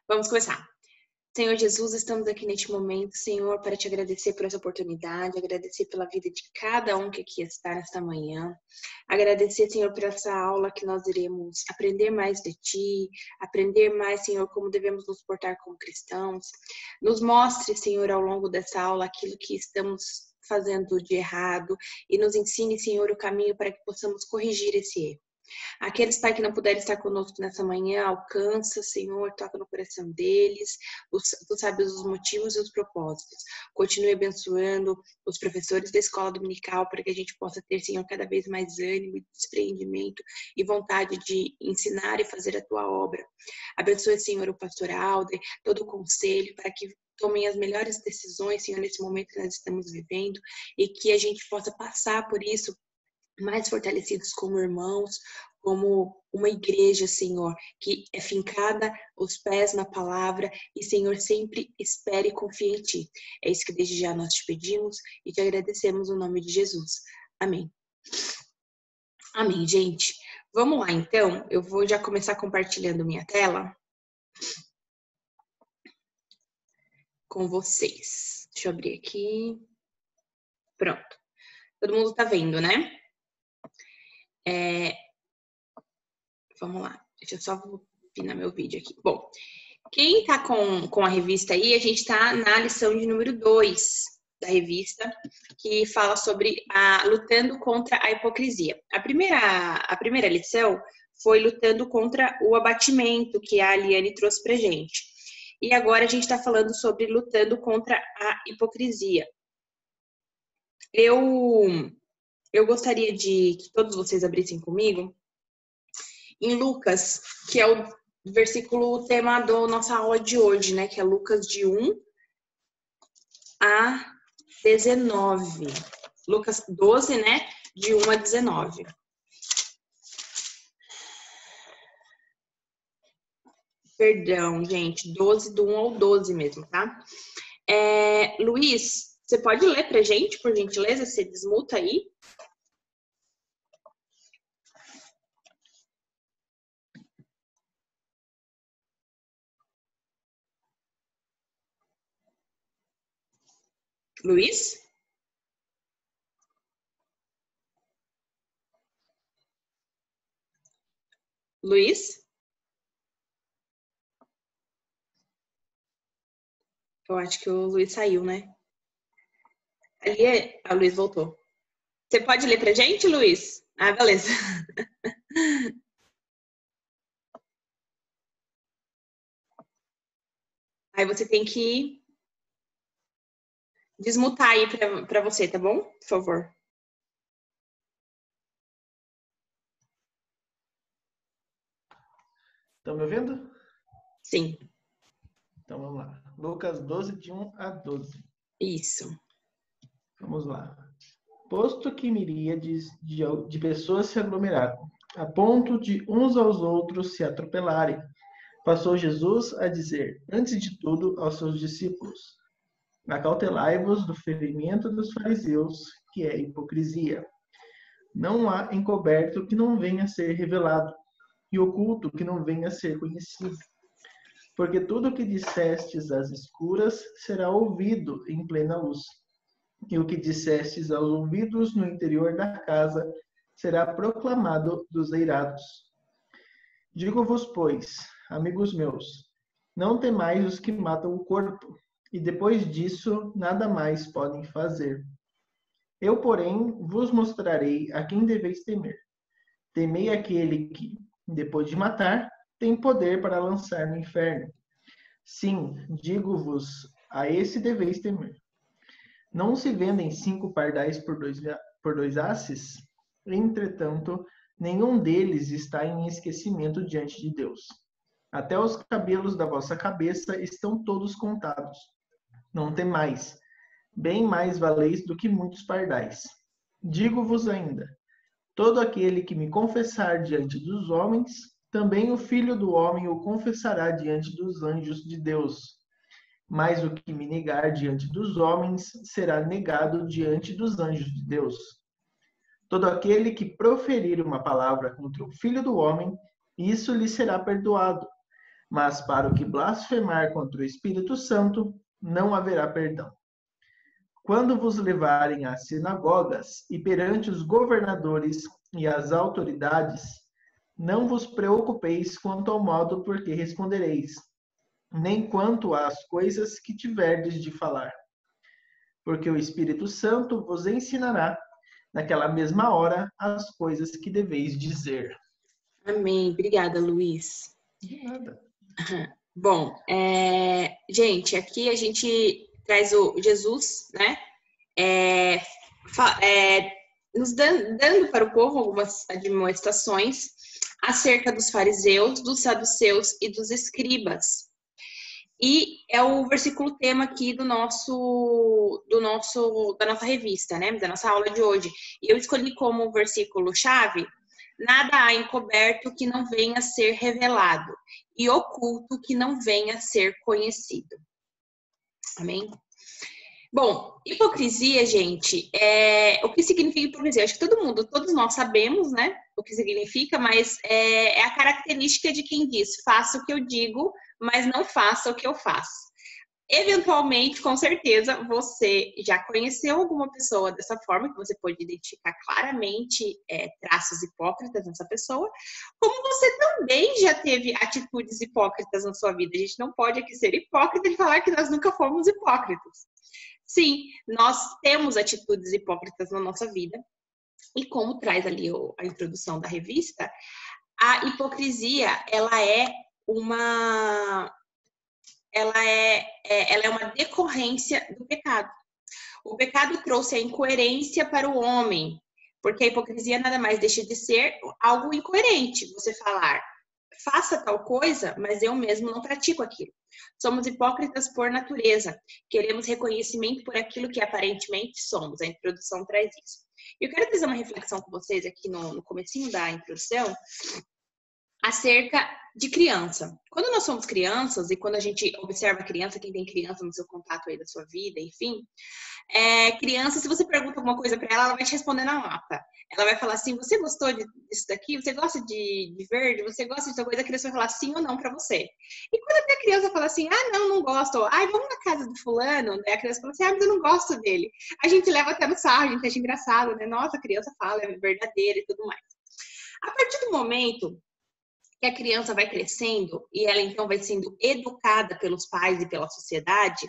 Vamos começar. Senhor Jesus, estamos aqui neste momento, Senhor, para te agradecer por essa oportunidade, agradecer pela vida de cada um que aqui está nesta manhã, agradecer, Senhor, por essa aula que nós iremos aprender mais de Ti, aprender mais, Senhor, como devemos nos portar como cristãos. Nos mostre, Senhor, ao longo dessa aula aquilo que estamos fazendo de errado e nos ensine, Senhor, o caminho para que possamos corrigir esse erro. Aqueles, Pai, que não puderem estar conosco nessa manhã, alcança, Senhor, toca no coração deles, Tu sabes os motivos e os propósitos. Continue abençoando os professores da escola dominical para que a gente possa ter, Senhor, cada vez mais ânimo, desprendimento e vontade de ensinar e fazer a Tua obra. Abençoe, Senhor, o pastor Alder, todo o conselho, para que tomem as melhores decisões, Senhor, nesse momento que nós estamos vivendo e que a gente possa passar por isso mais fortalecidos como irmãos, como uma igreja, Senhor, que é fincada os pés na palavra e, Senhor, sempre espere e confie em Ti. É isso que desde já nós te pedimos e te agradecemos no nome de Jesus. Amém. Amém, gente. Vamos lá, então. Eu vou já começar compartilhando minha tela com vocês. Deixa eu abrir aqui. Pronto. Todo mundo tá vendo, né? Vamos lá, deixa eu só pinar meu vídeo aqui. Bom, quem tá com a revista aí, a gente tá na lição de número 2 da revista, que fala sobre lutando contra a hipocrisia. A primeira lição foi lutando contra o abatimento, que a Aliane trouxe pra gente. E agora a gente tá falando sobre lutando contra a hipocrisia. Eu gostaria de que todos vocês abrissem comigo em Lucas, que é o versículo tema da nossa aula de hoje, né? Que é Lucas de 1 a 19. Lucas 12, né? De 1 a 19. Perdão, gente. 12, do 1 ao 12 mesmo, tá? Luiz, você pode ler pra gente, por gentileza? Você desmuta aí? Luiz? Luiz? Eu acho que o Luiz saiu, né? A Luiz voltou. Você pode ler pra gente, Luiz? Ah, beleza. Aí você tem que desmutar aí pra você, tá bom? Por favor. Estão me ouvindo? Sim. Então vamos lá. Lucas 12, de 1 a 12. Isso. Vamos lá. Posto que miríades de pessoas se aglomeraram, a ponto de uns aos outros se atropelarem, passou Jesus a dizer, antes de tudo, aos seus discípulos: acautelai-vos do ferimento dos fariseus, que é hipocrisia. Não há encoberto que não venha a ser revelado, e oculto que não venha a ser conhecido. Porque tudo o que dissestes às escuras será ouvido em plena luz. E o que dissestes aos ouvidos no interior da casa será proclamado dos eirados. Digo-vos, pois, amigos meus, não temais os que matam o corpo, e depois disso nada mais podem fazer. Eu, porém, vos mostrarei a quem deveis temer. Temei aquele que, depois de matar, tem poder para lançar no inferno. Sim, digo-vos, a esse deveis temer. Não se vendem 5 pardais por dois asses? Entretanto, nenhum deles está em esquecimento diante de Deus. Até os cabelos da vossa cabeça estão todos contados. Não temais, bem mais valeis do que muitos pardais. Digo-vos ainda, todo aquele que me confessar diante dos homens, também o Filho do Homem o confessará diante dos anjos de Deus. Mas o que me negar diante dos homens será negado diante dos anjos de Deus. Todo aquele que proferir uma palavra contra o Filho do Homem, isso lhe será perdoado. Mas para o que blasfemar contra o Espírito Santo, não haverá perdão. Quando vos levarem às sinagogas e perante os governadores e as autoridades, não vos preocupeis quanto ao modo por que respondereis, nem quanto às coisas que tiverdes de falar, porque o Espírito Santo vos ensinará, naquela mesma hora, as coisas que deveis dizer. Amém. Obrigada, Luiz. De nada. Bom, gente, aqui a gente traz o Jesus, né? Nos dando para o povo algumas admoestações acerca dos fariseus, dos saduceus e dos escribas. E é o versículo tema aqui da nossa revista, né? Da nossa aula de hoje. E eu escolhi como versículo-chave: nada há encoberto que não venha a ser revelado, e oculto que não venha a ser conhecido. Amém? Bom, hipocrisia, gente, o que significa hipocrisia? Acho que todos nós sabemos, né, o que significa, mas é a característica de quem diz: faça o que eu digo, mas não faça o que eu faço. Eventualmente, com certeza, você já conheceu alguma pessoa dessa forma, que você pode identificar claramente traços hipócritas nessa pessoa, como você também já teve atitudes hipócritas na sua vida. A gente não pode aqui ser hipócrita e falar que nós nunca fomos hipócritas. Sim, nós temos atitudes hipócritas na nossa vida, e como traz ali a introdução da revista, a hipocrisia, ela é uma decorrência do pecado. O pecado trouxe a incoerência para o homem, porque a hipocrisia nada mais deixa de ser algo incoerente. Você falar, faça tal coisa, mas eu mesmo não pratico aquilo. Somos hipócritas por natureza. Queremos reconhecimento por aquilo que aparentemente somos. A introdução traz isso. Eu quero fazer uma reflexão com vocês aqui no comecinho da introdução acerca de criança. Quando nós somos crianças e quando a gente observa a criança, quem tem criança no seu contato aí da sua vida, enfim, criança, se você pergunta alguma coisa para ela, ela vai te responder na lata. Ela vai falar assim: você gostou disso daqui? Você gosta de verde? Você gosta de tal coisa? A criança vai falar sim ou não para você. E quando a criança fala assim: ah, não gosto. Ai, vamos na casa do fulano. Daí a criança fala assim: ah, mas eu não gosto dele. A gente leva até no sarro, a gente acha engraçado, né? Nossa, a criança fala, é verdadeira e tudo mais. A partir do momento que a criança vai crescendo e ela então vai sendo educada pelos pais e pela sociedade,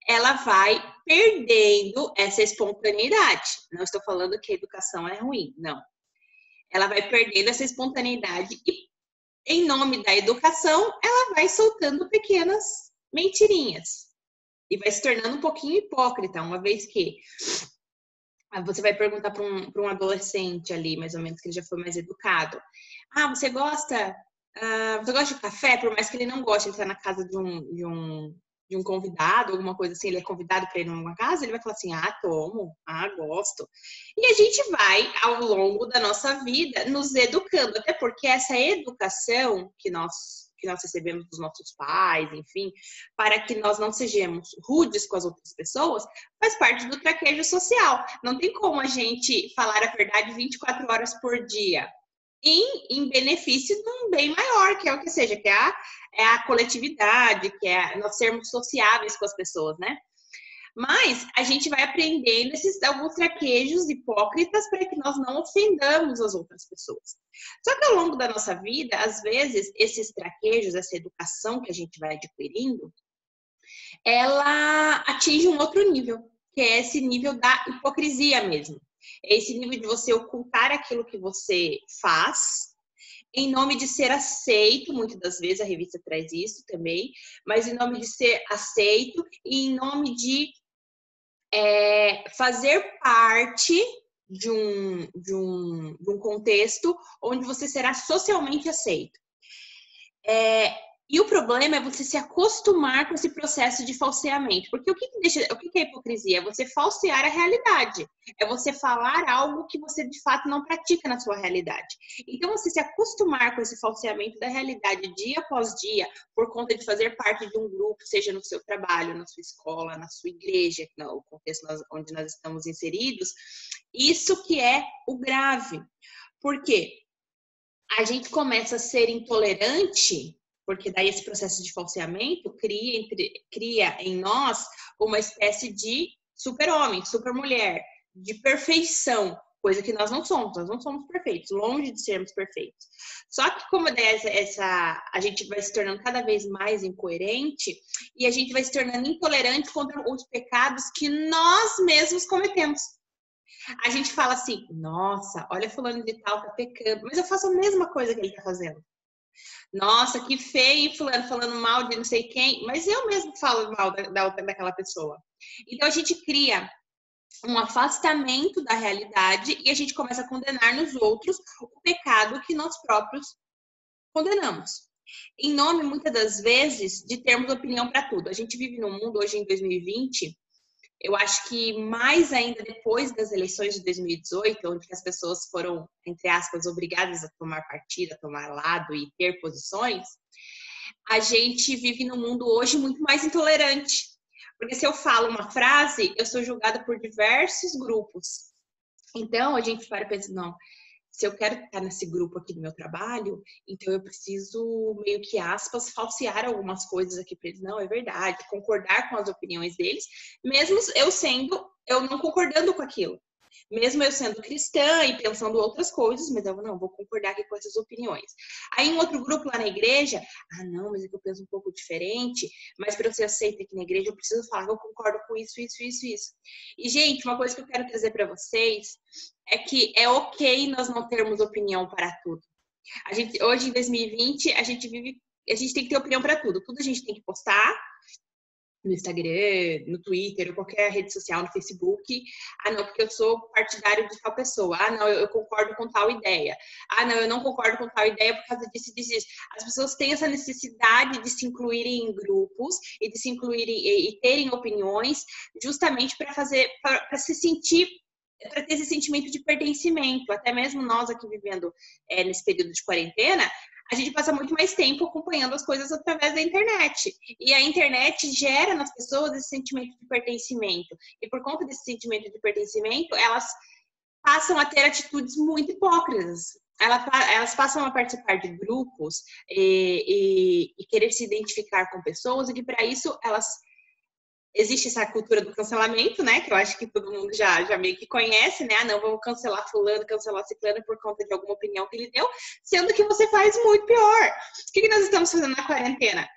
ela vai perdendo essa espontaneidade. Não estou falando que a educação é ruim, não. Ela vai perdendo essa espontaneidade e, em nome da educação, ela vai soltando pequenas mentirinhas. E vai se tornando um pouquinho hipócrita, uma vez que você vai perguntar para um adolescente ali, mais ou menos, que ele já foi mais educado. Ah, você gosta de café? Por mais que ele não goste, ele está na casa de um convidado, alguma coisa assim, ele é convidado para ir numa casa, ele vai falar assim: ah, tomo, ah, gosto. E a gente vai, ao longo da nossa vida, nos educando, até porque essa educação que nós recebemos dos nossos pais, enfim, para que nós não sejamos rudes com as outras pessoas, faz parte do traquejo social. Não tem como a gente falar a verdade 24 horas por dia, em benefício de um bem maior, que é o que seja, que é a coletividade, que é nós sermos sociáveis com as pessoas, né? Mas a gente vai aprendendo alguns traquejos hipócritas para que nós não ofendamos as outras pessoas. Só que ao longo da nossa vida, às vezes, esses traquejos, essa educação que a gente vai adquirindo, ela atinge um outro nível, que é esse nível da hipocrisia mesmo. É esse nível de você ocultar aquilo que você faz, em nome de ser aceito, muitas das vezes a revista traz isso também, mas em nome de ser aceito e em nome de fazer parte de um contexto onde você será socialmente aceito. E o problema é você se acostumar com esse processo de falseamento. Porque o que é hipocrisia? É você falsear a realidade. É você falar algo que você, de fato, não pratica na sua realidade. Então, você se acostumar com esse falseamento da realidade dia após dia, por conta de fazer parte de um grupo, seja no seu trabalho, na sua escola, na sua igreja, no contexto onde nós estamos inseridos, isso que é o grave. Por quê? A gente começa a ser intolerante porque daí esse processo de falseamento cria em nós uma espécie de super-homem, super-mulher, de perfeição, coisa que nós não somos perfeitos, longe de sermos perfeitos. Só que como a gente vai se tornando cada vez mais incoerente e a gente vai se tornando intolerante contra os pecados que nós mesmos cometemos. A gente fala assim, nossa, olha fulano de tal tá pecando, mas eu faço a mesma coisa que ele tá fazendo. Nossa, que feio, fulano falando mal de não sei quem, mas eu mesmo falo mal daquela pessoa. Então a gente cria um afastamento da realidade e a gente começa a condenar nos outros o pecado que nós próprios condenamos. Em nome, muitas das vezes, de termos opinião para tudo. A gente vive num mundo hoje em 2020, eu acho que mais ainda depois das eleições de 2018, onde as pessoas foram, entre aspas, obrigadas a tomar partido, a tomar lado e ter posições, a gente vive num mundo hoje muito mais intolerante. Porque se eu falo uma frase, eu sou julgada por diversos grupos. Então, a gente para e pensa, não, se eu quero estar nesse grupo aqui do meu trabalho, então eu preciso, meio que aspas, falsear algumas coisas aqui para eles. Não, é verdade, concordar com as opiniões deles, mesmo eu não concordando com aquilo. Mesmo eu sendo cristã e pensando outras coisas, mas eu não vou concordar aqui com essas opiniões. Aí em outro grupo lá na igreja, não, mas é que eu penso um pouco diferente, mas para eu ser aceita aqui na igreja, eu preciso falar que eu concordo com isso. E, gente, uma coisa que eu quero trazer para vocês é que é ok nós não termos opinião para tudo. Hoje, em 2020, a gente tem que ter opinião para tudo. Tudo a gente tem que postar no Instagram, no Twitter, ou qualquer rede social, no Facebook. Não, porque eu sou partidário de tal pessoa. Não, eu concordo com tal ideia. Não, eu não concordo com tal ideia por causa disso. As pessoas têm essa necessidade de se incluírem em grupos e de se incluírem e terem opiniões justamente para se sentir, para ter esse sentimento de pertencimento. Até mesmo nós aqui vivendo nesse período de quarentena, a gente passa muito mais tempo acompanhando as coisas através da internet. E a internet gera nas pessoas esse sentimento de pertencimento. E por conta desse sentimento de pertencimento, elas passam a ter atitudes muito hipócritas. Elas passam a participar de grupos e querer se identificar com pessoas, e que para isso existe essa cultura do cancelamento, né? Que eu acho que todo mundo já meio que conhece, né? Não, vamos cancelar fulano, cancelar ciclano por conta de alguma opinião que ele deu, sendo que você faz muito pior. O que nós estamos fazendo na quarentena?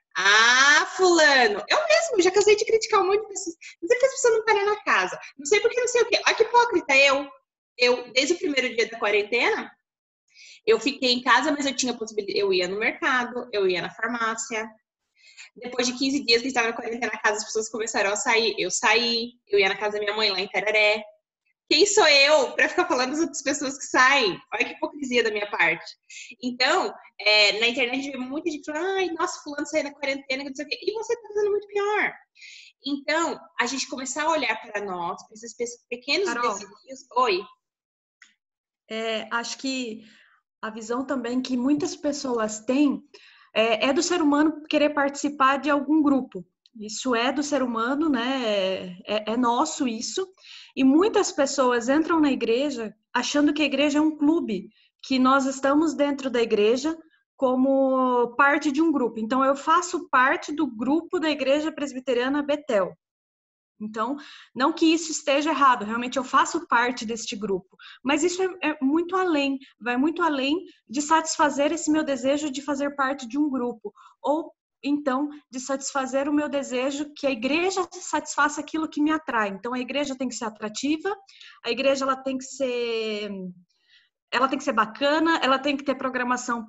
Fulano, eu mesmo já cansei de criticar um monte de pessoas. Não sei porque as pessoas não param na casa. Não sei porque não sei o quê. Olha que hipócrita, eu, desde o primeiro dia da quarentena, eu fiquei em casa, mas eu tinha possibilidade. Eu ia no mercado, eu ia na farmácia. Depois de 15 dias que estava na quarentena na casa, as pessoas começaram a sair. Eu saí, eu ia na casa da minha mãe lá em Tereré. Quem sou eu para ficar falando das outras pessoas que saem? Olha que hipocrisia da minha parte. Então, na internet a gente vê muita gente falando, nossa, fulano saiu da quarentena, não sei o quê. E você está fazendo muito pior. Então, a gente começar a olhar para nós, para esses pequenos desafios. Oi. Acho que a visão também que muitas pessoas têm é do ser humano querer participar de algum grupo. Isso é do ser humano, né? É nosso isso. E muitas pessoas entram na igreja achando que a igreja é um clube, que nós estamos dentro da igreja como parte de um grupo. Então, eu faço parte do grupo da Igreja Presbiteriana Betel. Então, não que isso esteja errado, realmente eu faço parte deste grupo, mas isso é muito além, vai muito além de satisfazer esse meu desejo de fazer parte de um grupo, ou então de satisfazer o meu desejo que a igreja satisfaça aquilo que me atrai. Então, a igreja tem que ser atrativa, a igreja ela tem que ser bacana, ela tem que ter programação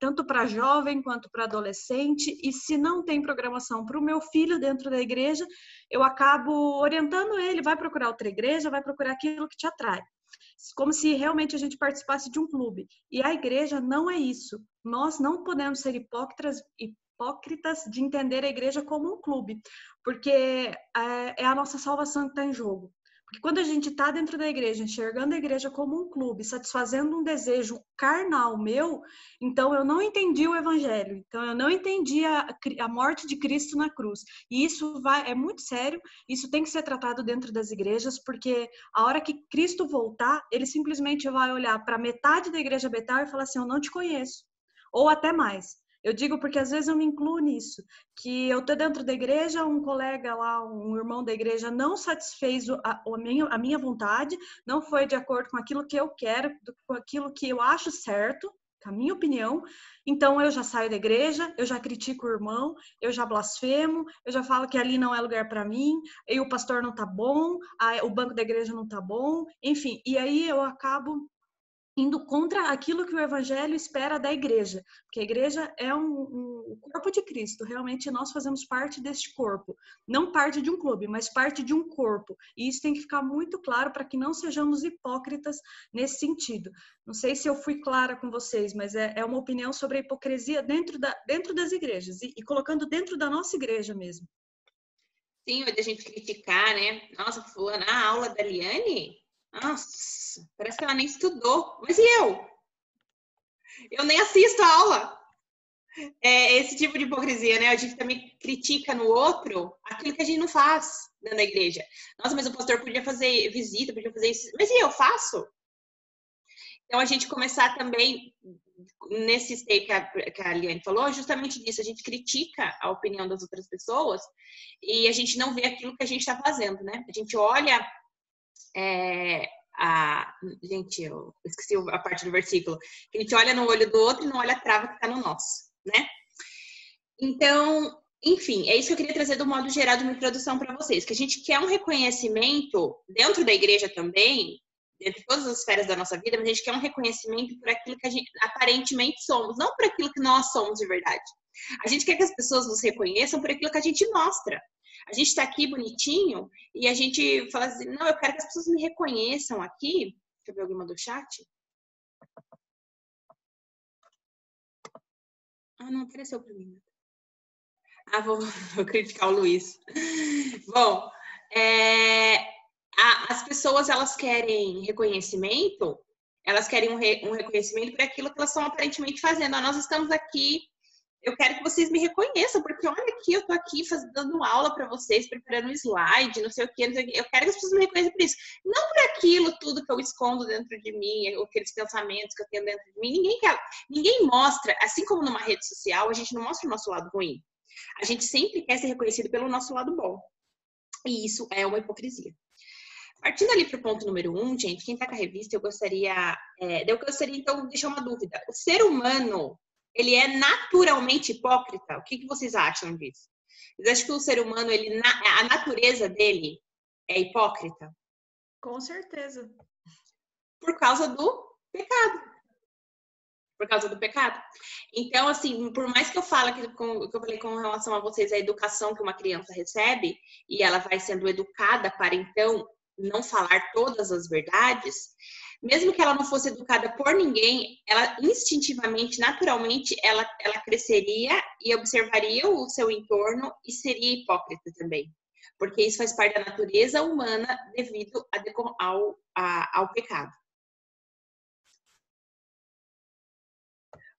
tanto para jovem quanto para adolescente, e se não tem programação para o meu filho dentro da igreja, eu acabo orientando ele, vai procurar outra igreja, vai procurar aquilo que te atrai. Como se realmente a gente participasse de um clube. E a igreja não é isso. Nós não podemos ser hipócritas de entender a igreja como um clube, porque é a nossa salvação que está em jogo. Porque quando a gente está dentro da igreja, enxergando a igreja como um clube, satisfazendo um desejo carnal meu, então eu não entendi o evangelho, então eu não entendi a morte de Cristo na cruz. E isso é muito sério, isso tem que ser tratado dentro das igrejas, porque a hora que Cristo voltar, ele simplesmente vai olhar para metade da igreja Betel e falar assim, eu não te conheço, ou até mais. Eu digo porque às vezes eu me incluo nisso, que eu tô dentro da igreja, um colega lá, um irmão da igreja não satisfez a minha vontade, não foi de acordo com aquilo que eu quero, com aquilo que eu acho certo, com a minha opinião, então eu já saio da igreja, eu já critico o irmão, eu já blasfemo, eu já falo que ali não é lugar para mim, e o pastor não tá bom, o banco da igreja não tá bom, enfim, e aí eu acabo indo contra aquilo que o evangelho espera da igreja, porque a igreja é o corpo de Cristo, realmente nós fazemos parte deste corpo, não parte de um clube, mas parte de um corpo, e isso tem que ficar muito claro para que não sejamos hipócritas nesse sentido. Não sei se eu fui clara com vocês, mas é uma opinião sobre a hipocrisia dentro das igrejas, e colocando dentro da nossa igreja mesmo. Sim, a gente criticar, né? Nossa, fulana, a aula da Liane? Nossa, parece que ela nem estudou. Mas e eu? Eu nem assisto a aula. É esse tipo de hipocrisia, né? A gente também critica no outro aquilo que a gente não faz dentro da igreja. Nossa, mas o pastor podia fazer visita, podia fazer isso. Mas e eu faço? Então, a gente começar também, nesse stay que a Liane falou, justamente disso. A gente critica a opinião das outras pessoas e a gente não vê aquilo que a gente está fazendo, né? A gente olha... Gente, eu esqueci a parte do versículo. A gente olha no olho do outro e não olha a trava que está no nosso, né? Então, enfim, é isso que eu queria trazer do modo geral de uma introdução para vocês, que a gente quer um reconhecimento dentro da igreja também, dentro de todas as esferas da nossa vida, mas a gente quer um reconhecimento por aquilo que a gente aparentemente somos, não por aquilo que nós somos de verdade. A gente quer que as pessoas nos reconheçam por aquilo que a gente mostra. A gente está aqui bonitinho e a gente fala assim, não, eu quero que as pessoas me reconheçam aqui. Deixa eu ver, alguém mandou chat? Ah, não apareceu para mim. Ah, vou criticar o Luiz. Bom, as pessoas, elas querem reconhecimento, elas querem um reconhecimento por aquilo que elas estão aparentemente fazendo. Nós estamos aqui, eu quero que vocês me reconheçam, porque olha aqui, eu tô aqui dando aula para vocês, preparando um slide, não sei o quê. Eu quero que as pessoas me reconheçam por isso. Não por aquilo tudo que eu escondo dentro de mim, aqueles pensamentos que eu tenho dentro de mim. Ninguém mostra, assim como numa rede social, a gente não mostra o nosso lado ruim. A gente sempre quer ser reconhecido pelo nosso lado bom. E isso é uma hipocrisia. Partindo ali para o ponto número 1, gente, quem está com a revista, eu gostaria, então, deixar uma dúvida. O ser humano, ele é naturalmente hipócrita? O que vocês acham disso? Vocês acham que o ser humano, a natureza dele é hipócrita? Com certeza. Por causa do pecado. Por causa do pecado. Então, assim, por mais que eu fale que eu falei com relação a vocês, a educação que uma criança recebe, e ela vai sendo educada para, então, não falar todas as verdades, mesmo que ela não fosse educada por ninguém, ela instintivamente, naturalmente, ela cresceria e observaria o seu entorno e seria hipócrita também. Porque isso faz parte da natureza humana devido ao pecado.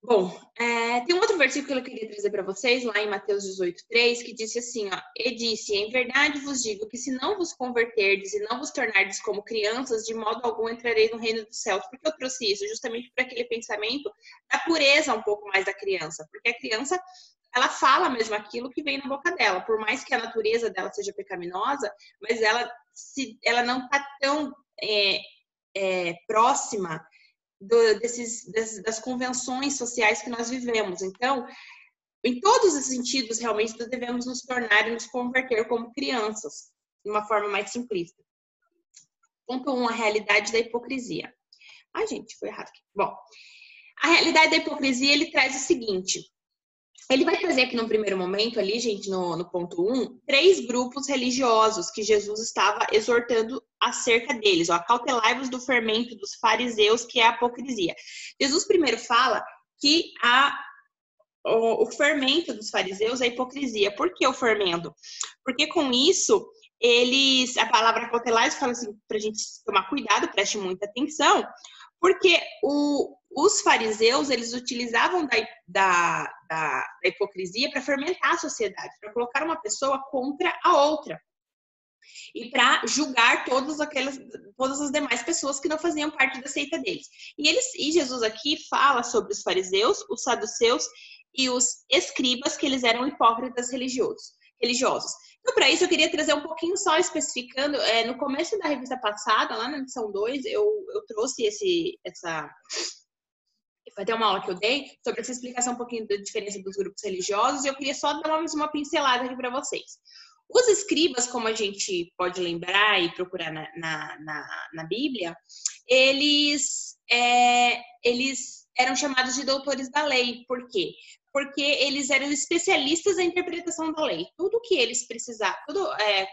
Bom, tem um outro versículo que eu queria trazer para vocês, lá em Mateus 18:3, que disse assim, ó, e disse, em verdade vos digo que se não vos converterdes e não vos tornardes como crianças, de modo algum entrareis no reino dos céus. Por que eu trouxe isso? Justamente por aquele pensamento da pureza um pouco mais da criança, porque a criança, ela fala mesmo aquilo que vem na boca dela, por mais que a natureza dela seja pecaminosa, mas ela não está tão próxima das convenções sociais que nós vivemos. Então, em todos os sentidos, realmente, nós devemos nos tornar e nos converter como crianças, de uma forma mais simplista. Ponto 1, a realidade da hipocrisia. Ai, gente, foi errado aqui. Bom, a realidade da hipocrisia, ele traz o seguinte. Ele vai trazer aqui no primeiro momento, ali, gente, no ponto 1, 3 grupos religiosos que Jesus estava exortando acerca deles. Acautelai-vos do fermento dos fariseus, que é a hipocrisia. Jesus primeiro fala que o fermento dos fariseus é a hipocrisia. Por que o fermento? Porque com isso, a palavra acautelai fala assim, para a gente tomar cuidado, preste muita atenção, porque os fariseus, eles utilizavam da hipocrisia para fermentar a sociedade, para colocar uma pessoa contra a outra e para julgar todas as demais pessoas que não faziam parte da seita deles. E Jesus aqui fala sobre os fariseus, os saduceus e os escribas, que eles eram hipócritas religiosos. Então, para isso, eu queria trazer um pouquinho só especificando. No começo da revista passada, lá na edição 2, eu trouxe foi até uma aula que eu dei sobre essa explicação um pouquinho da diferença dos grupos religiosos, e eu queria só dar mais uma pincelada aqui para vocês. Os escribas, como a gente pode lembrar e procurar na Bíblia, eles eram chamados de doutores da lei. Por quê? Porque eles eram especialistas na interpretação da lei. Tudo que eles precisavam,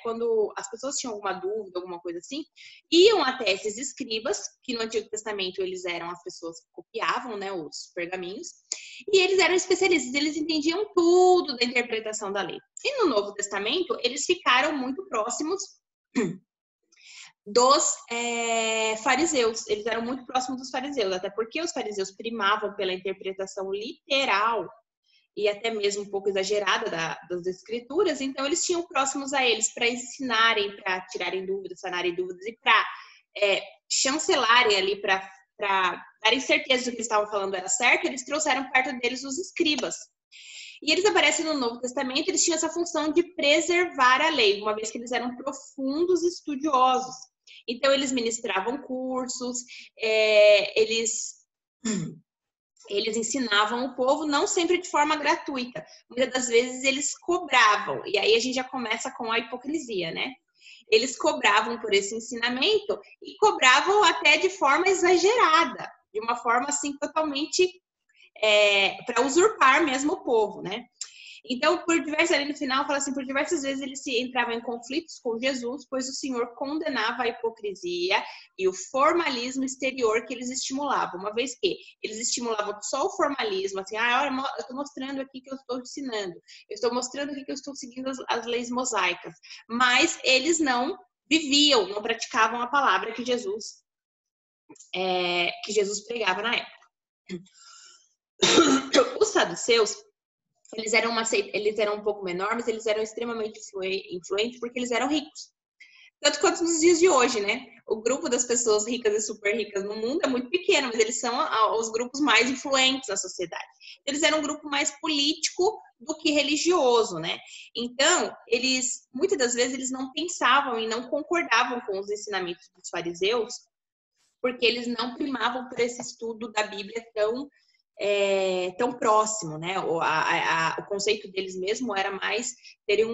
quando as pessoas tinham alguma dúvida, alguma coisa assim, iam até esses escribas, que no Antigo Testamento eles eram as pessoas que copiavam, né, os pergaminhos, e eles eram especialistas, eles entendiam tudo da interpretação da lei. E no Novo Testamento, eles ficaram muito próximos dos fariseus. Eles eram muito próximos dos fariseus, até porque os fariseus primavam pela interpretação literal e até mesmo um pouco exagerada das escrituras, então eles tinham próximos a eles para ensinarem, para tirarem dúvidas, sanarem dúvidas e para chancelarem ali, para darem certeza do que eles estavam falando era certo. Eles trouxeram perto deles os escribas. E eles aparecem no Novo Testamento, eles tinham essa função de preservar a lei, uma vez que eles eram profundos estudiosos. Então, eles ministravam cursos, eles ensinavam o povo, não sempre de forma gratuita. Muitas das vezes eles cobravam. E aí a gente já começa com a hipocrisia, né? Eles cobravam por esse ensinamento e cobravam até de forma exagerada, de uma forma assim totalmente para usurpar mesmo o povo, né? Então, ali no final, fala assim, por diversas vezes eles se entravam em conflitos com Jesus, pois o Senhor condenava a hipocrisia e o formalismo exterior que eles estimulavam. Uma vez que eles estimulavam só o formalismo, assim, olha, eu estou mostrando aqui que eu estou ensinando, eu estou mostrando aqui que eu estou seguindo as leis mosaicas, mas eles não viviam, não praticavam a palavra que Jesus pregava na época. Os saduceus, eles eram um pouco menores, mas eles eram extremamente influentes porque eles eram ricos. Tanto quanto nos dias de hoje, né? O grupo das pessoas ricas e super ricas no mundo é muito pequeno, mas eles são os grupos mais influentes na sociedade. Eles eram um grupo mais político do que religioso, né? Então, muitas das vezes, eles não pensavam e não concordavam com os ensinamentos dos fariseus, porque eles não primavam por esse estudo da Bíblia tão próximo, né? O conceito deles mesmo era mais terem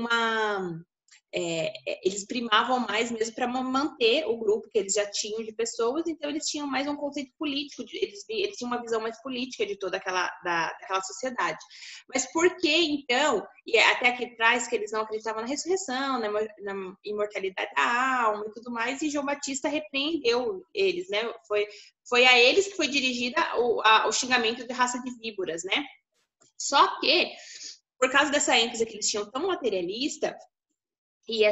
eles primavam mais mesmo para manter o grupo que eles já tinham de pessoas, então eles tinham mais um conceito político, eles tinham uma visão mais política de toda daquela sociedade. Mas por que então, e até aqui traz que eles não acreditavam na ressurreição, na imortalidade da alma e tudo mais, e João Batista repreendeu eles, né? Foi a eles que foi dirigida o xingamento de raça de víboras, né? Só que, por causa dessa ênfase que eles tinham tão materialista, e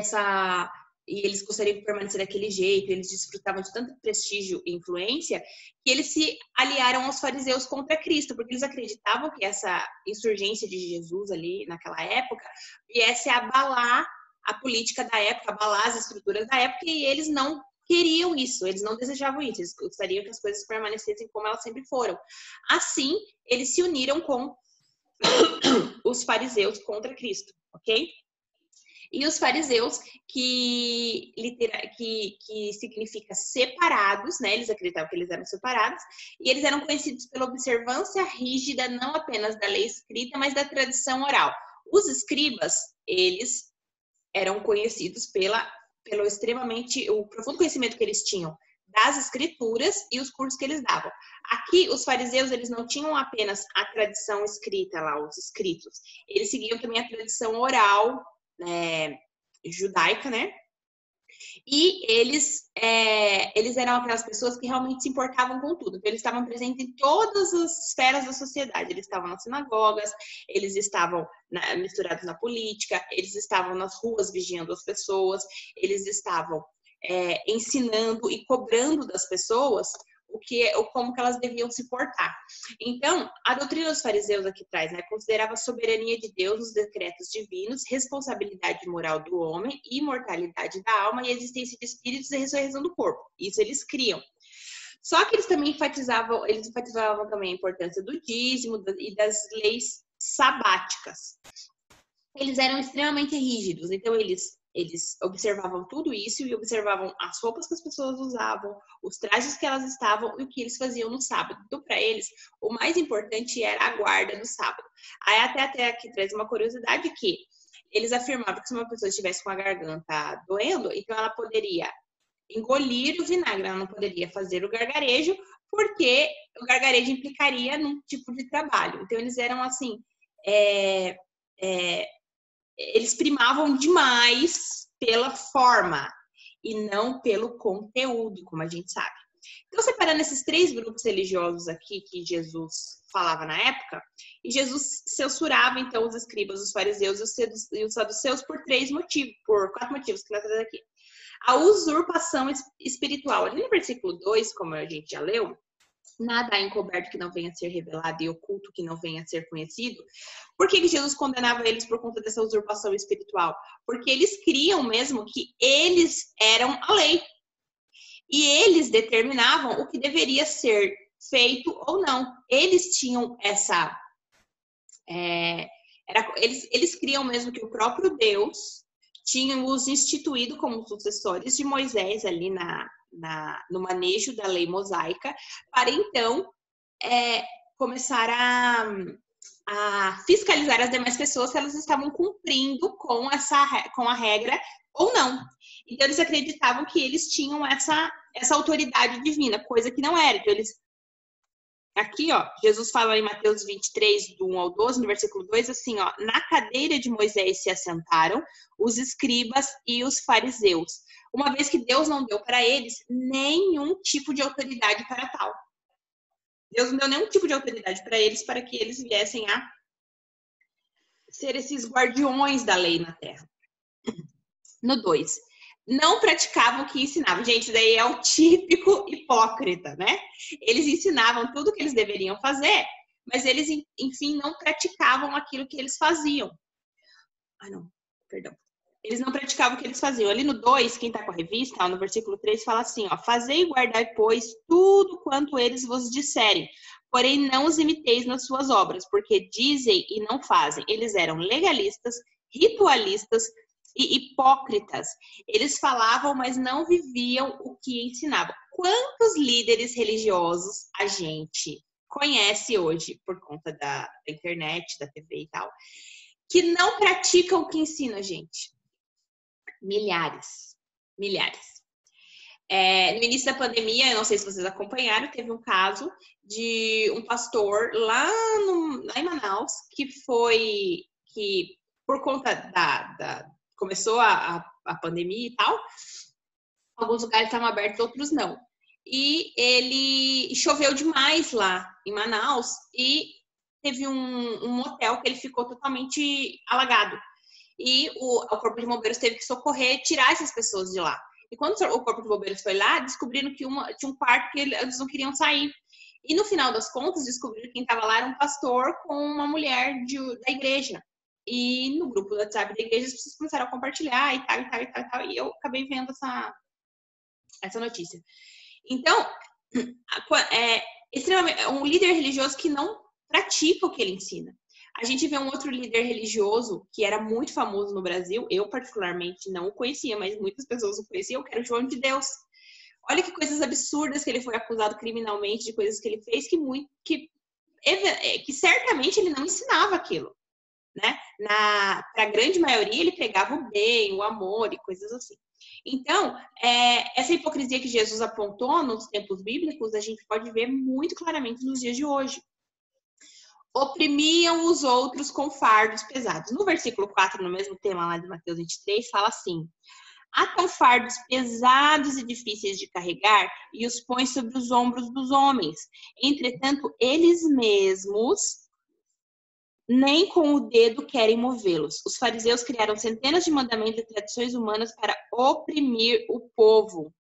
eles gostariam de permanecer daquele jeito, eles desfrutavam de tanto prestígio e influência, que eles se aliaram aos fariseus contra Cristo, porque eles acreditavam que essa insurgência de Jesus ali naquela época viesse a abalar a política da época, abalar as estruturas da época, e eles não queriam isso, eles não desejavam isso, eles gostariam que as coisas permanecessem como elas sempre foram. Assim, eles se uniram com os fariseus contra Cristo, ok? E os fariseus, que significa separados, né? Eles acreditavam que eles eram separados, e eles eram conhecidos pela observância rígida, não apenas da lei escrita, mas da tradição oral. Os escribas, eles eram conhecidos o profundo conhecimento que eles tinham das escrituras e os cursos que eles davam. Aqui, os fariseus, eles não tinham apenas a tradição escrita lá, os escritos. Eles seguiam também a tradição oral, judaica, né? E eles eram aquelas pessoas que realmente se importavam com tudo. Então, eles estavam presentes em todas as esferas da sociedade. Eles estavam nas sinagogas, eles estavam misturados na política, eles estavam nas ruas vigiando as pessoas, eles estavam ensinando e cobrando das pessoas como que elas deviam se portar. Então, a doutrina dos fariseus aqui traz, né, considerava a soberania de Deus nos decretos divinos, responsabilidade moral do homem, imortalidade da alma e existência de espíritos e ressurreição do corpo. Isso eles criam. Só que eles também enfatizavam também a importância do dízimo e das leis sabáticas. Eles eram extremamente rígidos, então eles observavam tudo isso e observavam as roupas que as pessoas usavam, os trajes que elas estavam e o que eles faziam no sábado. Então, para eles, o mais importante era a guarda do sábado. Aí até aqui traz uma curiosidade que eles afirmavam que se uma pessoa estivesse com a garganta doendo, então ela poderia engolir o vinagre, ela não poderia fazer o gargarejo, porque o gargarejo implicaria num tipo de trabalho. Então, eles eram assim, eles primavam demais pela forma e não pelo conteúdo, como a gente sabe. Então, separando esses 3 grupos religiosos aqui que Jesus falava na época, e Jesus censurava, então, os escribas, os fariseus e os saduceus por 4 motivos que nós temos aqui. A usurpação espiritual. Ali no versículo 2, como a gente já leu, nada há encoberto que não venha a ser revelado e oculto que não venha a ser conhecido. Por que Jesus condenava eles por conta dessa usurpação espiritual? Porque eles criam mesmo que eles eram a lei. E eles determinavam o que deveria ser feito ou não. Eles tinham essa... eles criam mesmo que o próprio Deus tinha os instituído como sucessores de Moisés ali no manejo da lei mosaica, para então começar a fiscalizar as demais pessoas se elas estavam cumprindo com a regra ou não. Então, eles acreditavam que eles tinham essa autoridade divina, coisa que não era. Então, aqui, ó, Jesus fala em Mateus 23, do 1 ao 12, no versículo 2, assim, ó, na cadeira de Moisés se assentaram os escribas e os fariseus, uma vez que Deus não deu para eles nenhum tipo de autoridade para tal. Deus não deu nenhum tipo de autoridade para eles para que eles viessem a ser esses guardiões da lei na terra. No 2, não praticavam o que ensinavam. Gente, isso daí é o típico hipócrita, né? Eles ensinavam tudo o que eles deveriam fazer, mas eles, enfim, não praticavam aquilo que eles faziam. Eles não praticavam o que eles faziam. Ali no 2, quem está com a revista, ó, no versículo 3, fala assim, ó, fazei e guardai, pois, tudo quanto eles vos disserem, porém não os imiteis nas suas obras, porque dizem e não fazem. Eles eram legalistas, ritualistas e hipócritas. Eles falavam, mas não viviam o que ensinavam. Quantos líderes religiosos a gente conhece hoje, por conta da internet, da TV e tal, que não praticam o que ensina a gente? Milhares. No início da pandemia, eu não sei se vocês acompanharam, teve um caso de um pastor lá em Manaus, que por conta começou a pandemia e tal, alguns lugares estavam abertos, outros não. E ele choveu demais lá em Manaus e teve um hotel que ele ficou totalmente alagado. E o Corpo de Bombeiros teve que socorrer, tirar essas pessoas de lá. E quando o Corpo de Bombeiros foi lá, descobriram que tinha um quarto que eles não queriam sair. E no final das contas, descobriram que quem estava lá era um pastor com uma mulher da igreja. E no grupo do WhatsApp da igreja, as pessoas começaram a compartilhar e tal. E eu acabei vendo essa notícia. Então, extremamente, um líder religioso que não pratica o que ele ensina. A gente vê um outro líder religioso que era muito famoso no Brasil. Eu, particularmente, não o conhecia, mas muitas pessoas o conheciam, que era o João de Deus. Olha que coisas absurdas que ele foi acusado criminalmente, de coisas que ele fez, que certamente ele não ensinava aquilo, né? Para a grande maioria, ele pregava o bem, o amor e coisas assim. Então, essa hipocrisia que Jesus apontou nos tempos bíblicos, a gente pode ver muito claramente nos dias de hoje. Oprimiam os outros com fardos pesados. No versículo 4, no mesmo tema lá de Mateus 23, fala assim: atam fardos pesados e difíceis de carregar e os põem sobre os ombros dos homens. Entretanto, eles mesmos nem com o dedo querem movê-los. Os fariseus criaram centenas de mandamentos e tradições humanas para oprimir o povo.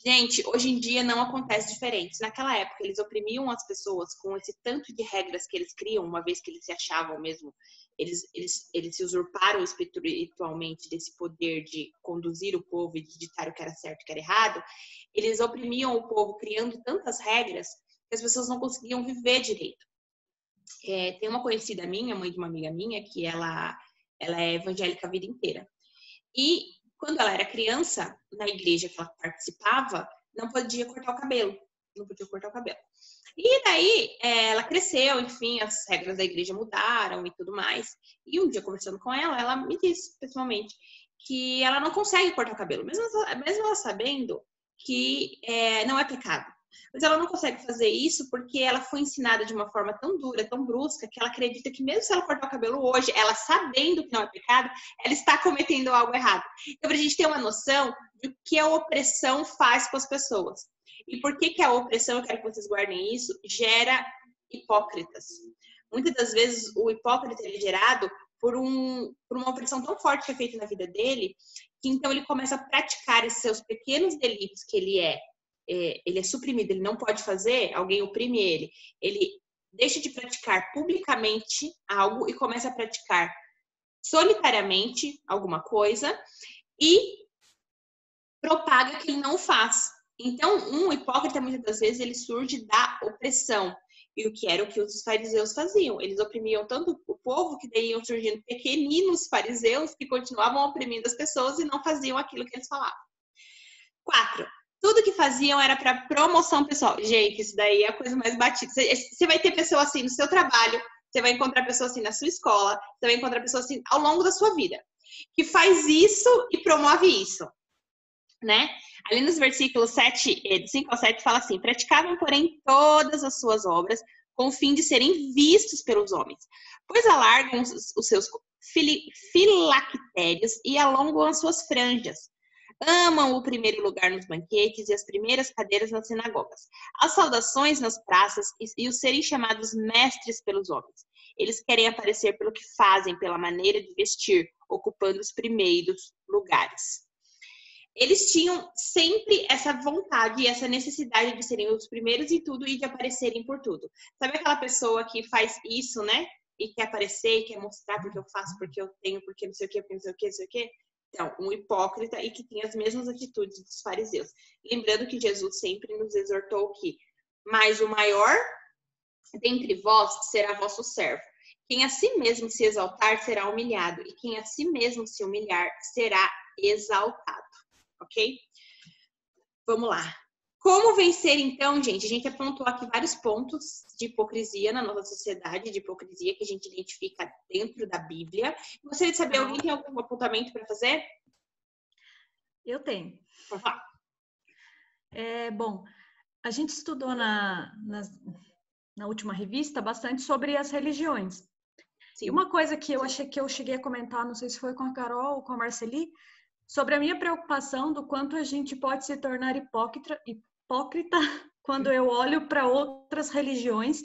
Gente, hoje em dia não acontece diferente. Naquela época, eles oprimiam as pessoas com esse tanto de regras que eles criam, uma vez que eles se achavam mesmo, eles se usurparam espiritualmente desse poder de conduzir o povo e de ditar o que era certo e o que era errado. Eles oprimiam o povo criando tantas regras que as pessoas não conseguiam viver direito. Tem uma conhecida minha, mãe de uma amiga minha, que ela é evangélica a vida inteira. E quando ela era criança, na igreja que ela participava, não podia cortar o cabelo. Não podia cortar o cabelo. E daí ela cresceu, enfim, as regras da igreja mudaram e tudo mais. E um dia, conversando com ela, ela me disse, pessoalmente, que ela não consegue cortar o cabelo, mesmo ela sabendo que não é pecado. Mas ela não consegue fazer isso porque ela foi ensinada de uma forma tão dura, tão brusca, que ela acredita que mesmo se ela cortar o cabelo hoje, ela sabendo que não é pecado, ela está cometendo algo errado. Então, pra gente ter uma noção do que a opressão faz com as pessoas. E por que a opressão, eu quero que vocês guardem isso, gera hipócritas. Muitas das vezes o hipócrita ele é gerado por uma opressão tão forte que é feita na vida dele, que então ele começa a praticar esses seus pequenos delitos que ele é suprimido, ele não pode fazer, alguém oprime ele deixa de praticar publicamente algo e começa a praticar solitariamente alguma coisa e propaga que ele não faz. Então, um hipócrita, muitas das vezes, ele surge da opressão. E o que era o que os fariseus faziam? Eles oprimiam tanto o povo que daí iam surgindo pequeninos fariseus que continuavam oprimindo as pessoas e não faziam aquilo que eles falavam. 4. Tudo que faziam era para promoção pessoal. Gente, isso daí é a coisa mais batida. Você vai ter pessoa assim no seu trabalho, você vai encontrar pessoa assim na sua escola, você vai encontrar pessoa assim ao longo da sua vida, que faz isso e promove isso, né? Ali nos versículos 5 ao 7 fala assim: praticavam, porém, todas as suas obras com o fim de serem vistos pelos homens, pois alargam os seus filactérios e alongam as suas franjas. Amam o primeiro lugar nos banquetes e as primeiras cadeiras nas sinagogas, as saudações nas praças e os serem chamados mestres pelos homens. Eles querem aparecer pelo que fazem, pela maneira de vestir, ocupando os primeiros lugares. Eles tinham sempre essa vontade e essa necessidade de serem os primeiros em tudo e de aparecerem por tudo. Sabe aquela pessoa que faz isso, né? E quer aparecer, e quer mostrar porque eu faço, porque eu tenho, porque não sei o quê, porque não sei o quê, não sei o quê. Então, um hipócrita e que tem as mesmas atitudes dos fariseus. Lembrando que Jesus sempre nos exortou que, mas o maior dentre vós será vosso servo. Quem a si mesmo se exaltar será humilhado, e quem a si mesmo se humilhar será exaltado. Ok? Vamos lá. Como vencer, então, gente? A gente apontou aqui vários pontos de hipocrisia na nossa sociedade, de hipocrisia que a gente identifica dentro da Bíblia. Gostaria de saber, alguém tem algum apontamento para fazer? Eu tenho. Vamos lá. Bom, a gente estudou na última revista bastante sobre as religiões. Sim. E uma coisa que eu achei que eu cheguei a comentar, não sei se foi com a Carol ou com a Marceli, sobre a minha preocupação do quanto a gente pode se tornar hipócrita quando eu olho para outras religiões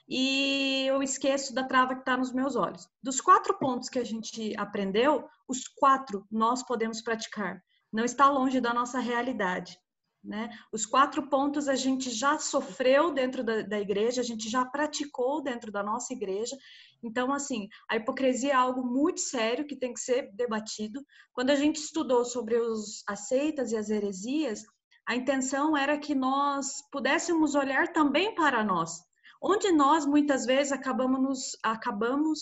e eu esqueço da trava que está nos meus olhos. Dos 4 pontos que a gente aprendeu, os 4 nós podemos praticar. Não está longe da nossa realidade, né? Os 4 pontos a gente já sofreu dentro da igreja, a gente já praticou dentro da nossa igreja. Então, assim, a hipocrisia é algo muito sério que tem que ser debatido. Quando a gente estudou sobre as seitas e as heresias, a intenção era que nós pudéssemos olhar também para nós, onde nós, muitas vezes, acabamos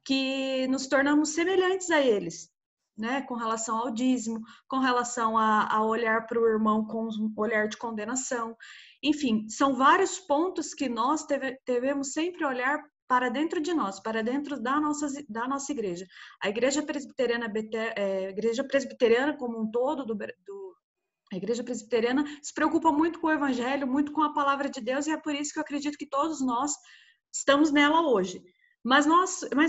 que nos tornamos semelhantes a eles, né? Com relação ao dízimo, com relação a olhar para o irmão com um olhar de condenação. Enfim, são vários pontos que nós devemos sempre olhar para dentro de nós, para dentro da nossa igreja. A igreja presbiteriana como um todo, a igreja presbiteriana se preocupa muito com o evangelho, muito com a palavra de Deus, e é por isso que eu acredito que todos nós estamos nela hoje. Mas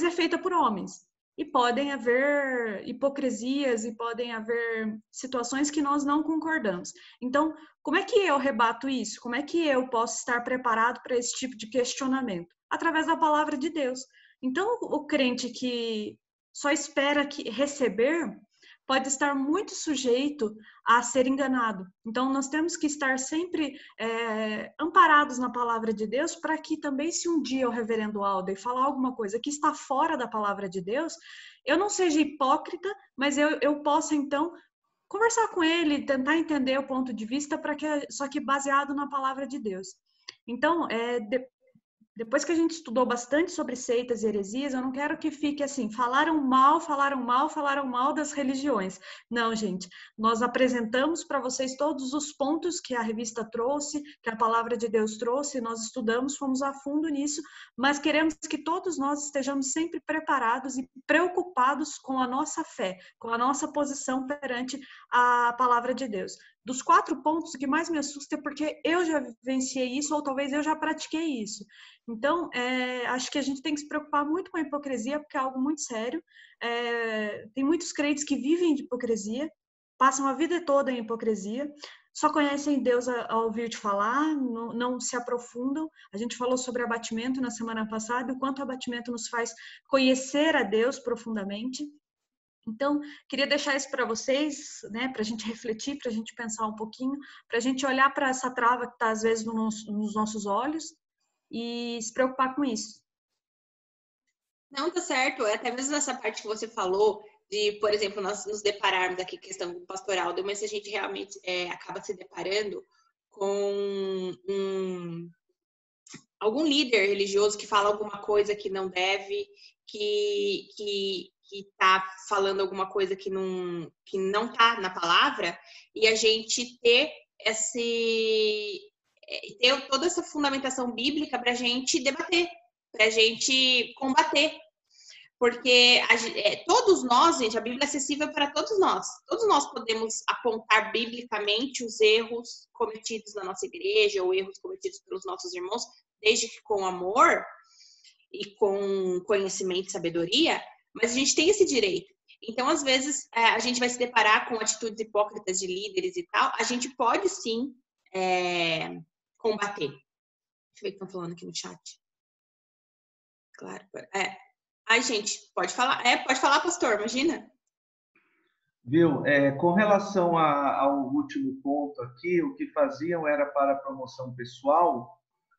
é feita por homens. E podem haver hipocrisias e podem haver situações que nós não concordamos. Então, como é que eu rebato isso? Como é que eu posso estar preparado para esse tipo de questionamento? Através da palavra de Deus. Então, o crente que só espera receber pode estar muito sujeito a ser enganado. Então, nós temos que estar sempre amparados na palavra de Deus para que também, se um dia o reverendo Alder falar alguma coisa que está fora da palavra de Deus, eu não seja hipócrita, mas eu possa, então, conversar com ele, tentar entender o ponto de vista, só que baseado na palavra de Deus. Então, Depois que a gente estudou bastante sobre seitas e heresias, eu não quero que fique assim, falaram mal das religiões. Não, gente, nós apresentamos para vocês todos os pontos que a revista trouxe, que a palavra de Deus trouxe, nós estudamos, fomos a fundo nisso, mas queremos que todos nós estejamos sempre preparados e preocupados com a nossa fé, com a nossa posição perante a palavra de Deus. Dos 4 pontos, o que mais me assusta é porque eu já vivenciei isso, ou talvez eu já pratiquei isso. Então, acho que a gente tem que se preocupar muito com a hipocrisia, porque é algo muito sério. Tem muitos crentes que vivem de hipocrisia, passam a vida toda em hipocrisia, só conhecem Deus ao ouvir de falar, não se aprofundam. A gente falou sobre abatimento na semana passada, o quanto o abatimento nos faz conhecer a Deus profundamente. Então, queria deixar isso para vocês, né, para a gente refletir, para a gente pensar um pouquinho, para a gente olhar para essa trava que está, às vezes, nos nossos olhos e se preocupar com isso. Não, tá certo. Até mesmo nessa parte que você falou, de, por exemplo, nós nos depararmos aqui, questão do pastoral, mas se a gente realmente acaba se deparando com algum líder religioso que fala alguma coisa que não deve, que tá falando alguma coisa que não tá na palavra, e a gente ter toda essa fundamentação bíblica para a gente debater, para a gente combater. Porque todos nós, gente, a Bíblia é acessível para todos nós. Todos nós podemos apontar biblicamente os erros cometidos na nossa igreja ou erros cometidos pelos nossos irmãos, desde que com amor e com conhecimento e sabedoria, mas a gente tem esse direito. Então, às vezes, a gente vai se deparar com atitudes hipócritas de líderes e tal, a gente pode sim combater. Deixa eu ver o que estão falando aqui no chat. Claro. Ai, gente, pode falar. Pode falar, pastor, imagina. Viu? Com relação ao último ponto aqui, o que faziam era para promoção pessoal,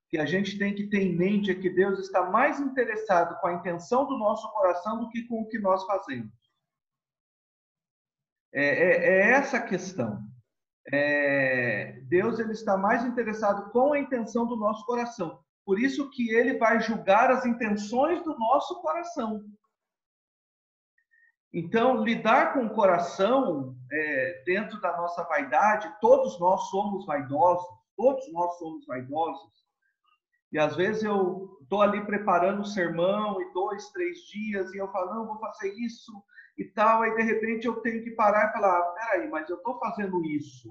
que a gente tem que ter em mente é que Deus está mais interessado com a intenção do nosso coração do que com o que nós fazemos. Essa a questão. Deus ele está mais interessado com a intenção do nosso coração. Por isso que ele vai julgar as intenções do nosso coração. Então, lidar com o coração dentro da nossa vaidade, todos nós somos vaidosos, E às vezes eu estou ali preparando o sermão e 2, 3 dias, e eu falo, não, vou fazer isso e tal, aí de repente eu tenho que parar e falar, peraí, mas eu estou fazendo isso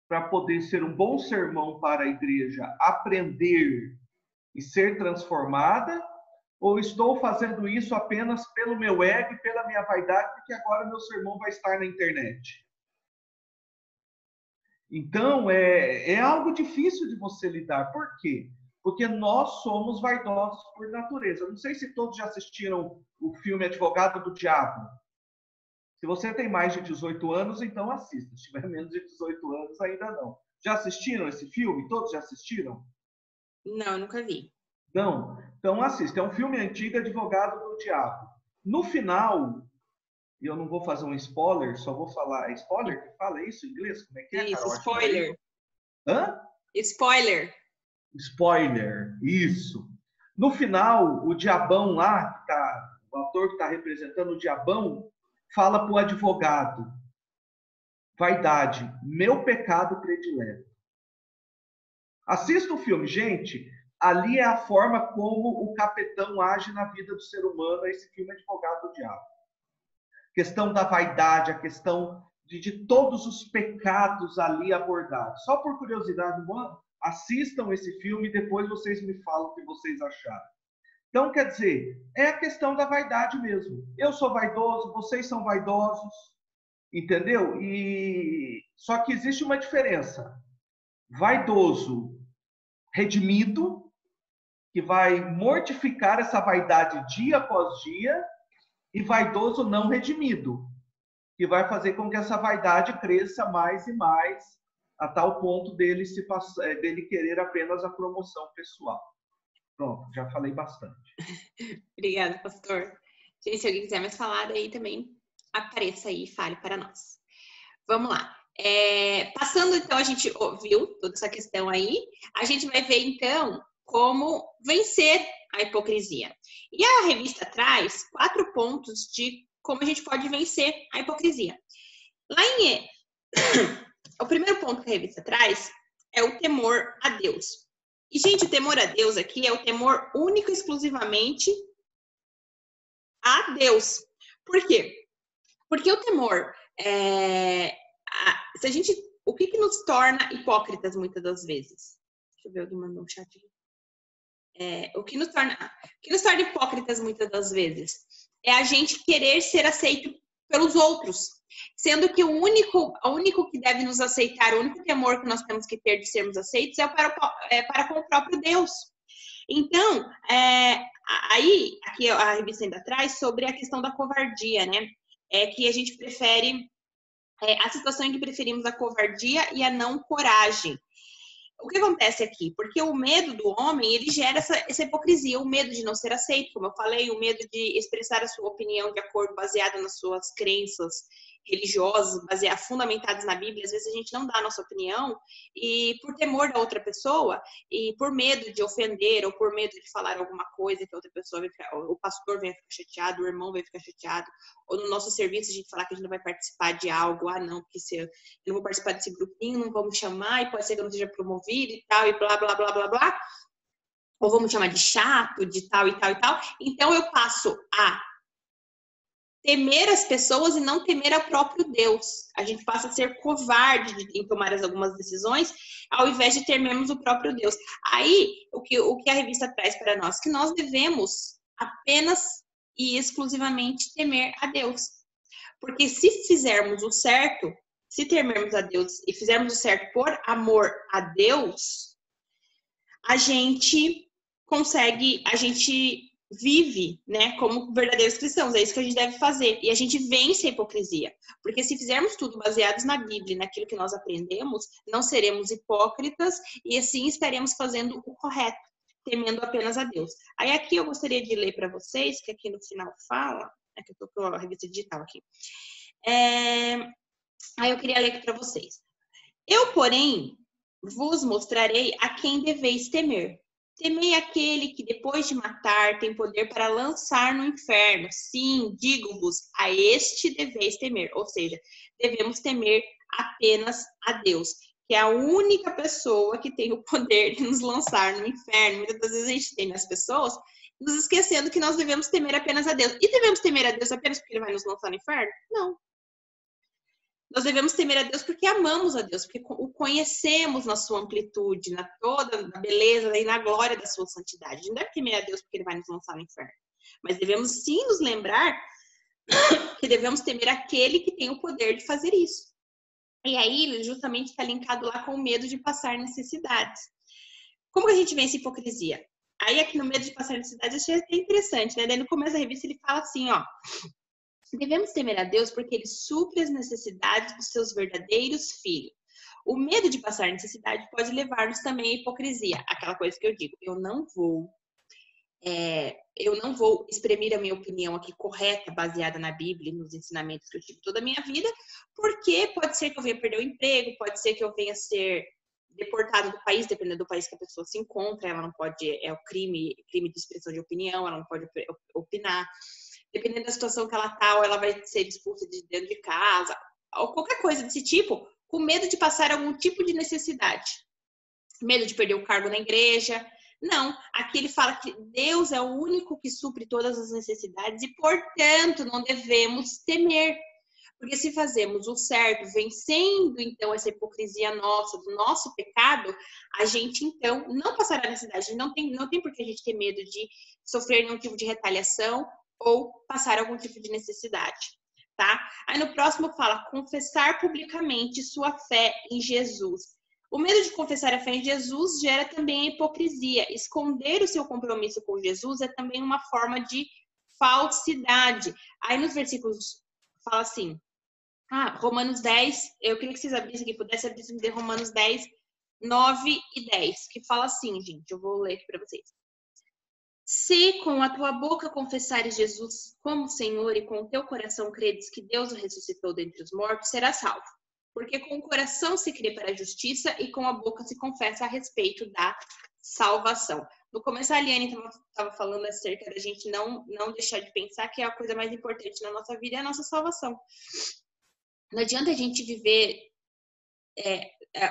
para poder ser um bom sermão para a igreja, aprender e ser transformada, ou estou fazendo isso apenas pelo meu ego e pela minha vaidade, porque agora meu sermão vai estar na internet? Então, é algo difícil de você lidar. Por quê? Porque nós somos vaidosos por natureza. Não sei se todos já assistiram o filme Advogado do Diabo. Se você tem mais de 18 anos, então assista. Se tiver menos de 18 anos, ainda não. Já assistiram esse filme? Todos já assistiram? Não, eu nunca vi. Não? Então assista. É um filme antigo, Advogado do Diabo. No final, e eu não vou fazer um spoiler, só vou falar... É spoiler que fala isso em inglês? Como é que é, isso, Carol? spoiler. Hã? Spoiler. Spoiler, isso. No final, o diabão lá, o ator que está representando o diabão, fala para o advogado, vaidade, meu pecado predileto. Assista o filme, gente. Ali é a forma como o capetão age na vida do ser humano. Esse filme é Advogado do Diabo. A questão da vaidade, a questão de todos os pecados ali abordados. Só por curiosidade, assistam esse filme e depois vocês me falam o que vocês acharam. Então, quer dizer, é a questão da vaidade mesmo. Eu sou vaidoso, vocês são vaidosos, entendeu? Só que existe uma diferença. Vaidoso redimido, que vai mortificar essa vaidade dia após dia, e vaidoso não redimido, que vai fazer com que essa vaidade cresça mais e mais, a tal ponto dele querer apenas a promoção pessoal. Pronto, já falei bastante. Obrigada, pastor. Gente, se alguém quiser mais falar, daí também apareça aí e fale para nós. Vamos lá. Passando, então, a gente ouviu toda essa questão aí. A gente vai ver, então, como vencer a hipocrisia. E a revista traz 4 pontos de como a gente pode vencer a hipocrisia. O primeiro ponto que a revista traz é o temor a Deus. E, gente, o temor a Deus aqui é o temor único e exclusivamente a Deus. Por quê? Porque o temor, o que nos torna hipócritas muitas das vezes? Deixa eu ver, alguém mandou um chat aqui. O que nos torna hipócritas muitas das vezes é a gente querer ser aceito pelos outros, sendo que o único que deve nos aceitar, o único temor que nós temos que ter de sermos aceitos é para com o próprio Deus. Então, aí, aqui a revista ainda traz sobre a questão da covardia, né? Que a gente prefere, a situação em que preferimos a covardia e a não coragem. O que acontece aqui? Porque o medo do homem, ele gera essa hipocrisia, o medo de não ser aceito, como eu falei, o medo de expressar a sua opinião de acordo, baseado nas suas crenças religiosas, fundamentadas na Bíblia. Às vezes a gente não dá a nossa opinião e por temor da outra pessoa e por medo de ofender ou por medo de falar alguma coisa que a outra pessoa o pastor venha ficar chateado, o irmão vai ficar chateado, ou no nosso serviço a gente falar que a gente não vai participar de algo, não, porque se eu não vou participar desse grupinho, não vão me chamar e pode ser que eu não seja promovido e tal, e blá, blá, blá, blá, blá, ou vamos chamar de chato, de tal e tal e tal. Então eu passo a temer as pessoas e não temer ao próprio Deus. A gente passa a ser covarde em tomar algumas decisões, ao invés de temermos o próprio Deus. Aí, o que a revista traz para nós? Que nós devemos apenas e exclusivamente temer a Deus. Porque se fizermos o certo, se temermos a Deus e fizermos o certo por amor a Deus, a gente vive, né, como verdadeiros cristãos. É isso que a gente deve fazer. E a gente vence a hipocrisia. Porque se fizermos tudo baseados na Bíblia, naquilo que nós aprendemos, não seremos hipócritas e assim estaremos fazendo o correto, temendo apenas a Deus. Aí aqui eu gostaria de ler para vocês, que aqui no final fala, que eu tô com a revista digital aqui. Aí eu queria ler aqui para vocês. Eu, porém, vos mostrarei a quem deveis temer. Temei aquele que, depois de matar, tem poder para lançar no inferno. Sim, digo-vos, a este deveis temer. Ou seja, devemos temer apenas a Deus, que é a única pessoa que tem o poder de nos lançar no inferno. Muitas das vezes a gente teme as pessoas, nos esquecendo que nós devemos temer apenas a Deus. E devemos temer a Deus apenas porque Ele vai nos lançar no inferno? Não. Nós devemos temer a Deus porque amamos a Deus, porque o conhecemos na sua amplitude, na beleza e na glória da sua santidade. A gente não deve temer a Deus porque Ele vai nos lançar no inferno. Mas devemos sim nos lembrar que devemos temer aquele que tem o poder de fazer isso. E aí, justamente está linkado lá com o medo de passar necessidades. Como que a gente vence a hipocrisia? Aí, aqui no medo de passar necessidades, eu achei até interessante, né? Daí, no começo da revista, ele fala assim, ó. Devemos temer a Deus porque Ele supre as necessidades dos seus verdadeiros filhos. O medo de passar necessidade pode levar-nos também à hipocrisia. Aquela coisa que eu digo, eu não vou exprimir a minha opinião aqui correta, baseada na Bíblia e nos ensinamentos que eu tive toda a minha vida, porque pode ser que eu venha perder o emprego, pode ser que eu venha ser deportado do país, dependendo do país que a pessoa se encontra, ela não pode, é o crime de expressão de opinião, ela não pode opinar. Dependendo da situação que ela tá, ou ela vai ser expulsa de dentro de casa, ou qualquer coisa desse tipo, com medo de passar algum tipo de necessidade. Medo de perder o cargo na igreja. Não, aqui ele fala que Deus é o único que supre todas as necessidades e, portanto, não devemos temer. Porque se fazemos o certo, vencendo, então, essa hipocrisia nossa, do nosso pecado, a gente, então, não passará necessidade. Não tem por que a gente ter medo de sofrer nenhum tipo de retaliação ou passar algum tipo de necessidade, tá? Aí no próximo fala, confessar publicamente sua fé em Jesus. O medo de confessar a fé em Jesus gera também a hipocrisia. Esconder o seu compromisso com Jesus é também uma forma de falsidade. Aí nos versículos fala assim, Romanos 10, eu queria que vocês abrissem aqui, pudessem abrir Romanos 10, 9 e 10, que fala assim, gente, eu vou ler aqui para vocês. Se com a tua boca confessares Jesus como Senhor e com o teu coração credes que Deus o ressuscitou dentre os mortos, serás salvo. Porque com o coração se crê para a justiça e com a boca se confessa a respeito da salvação. No começo, a Aliane estava falando acerca da gente não deixar de pensar que a coisa mais importante na nossa vida é a nossa salvação. Não adianta a gente viver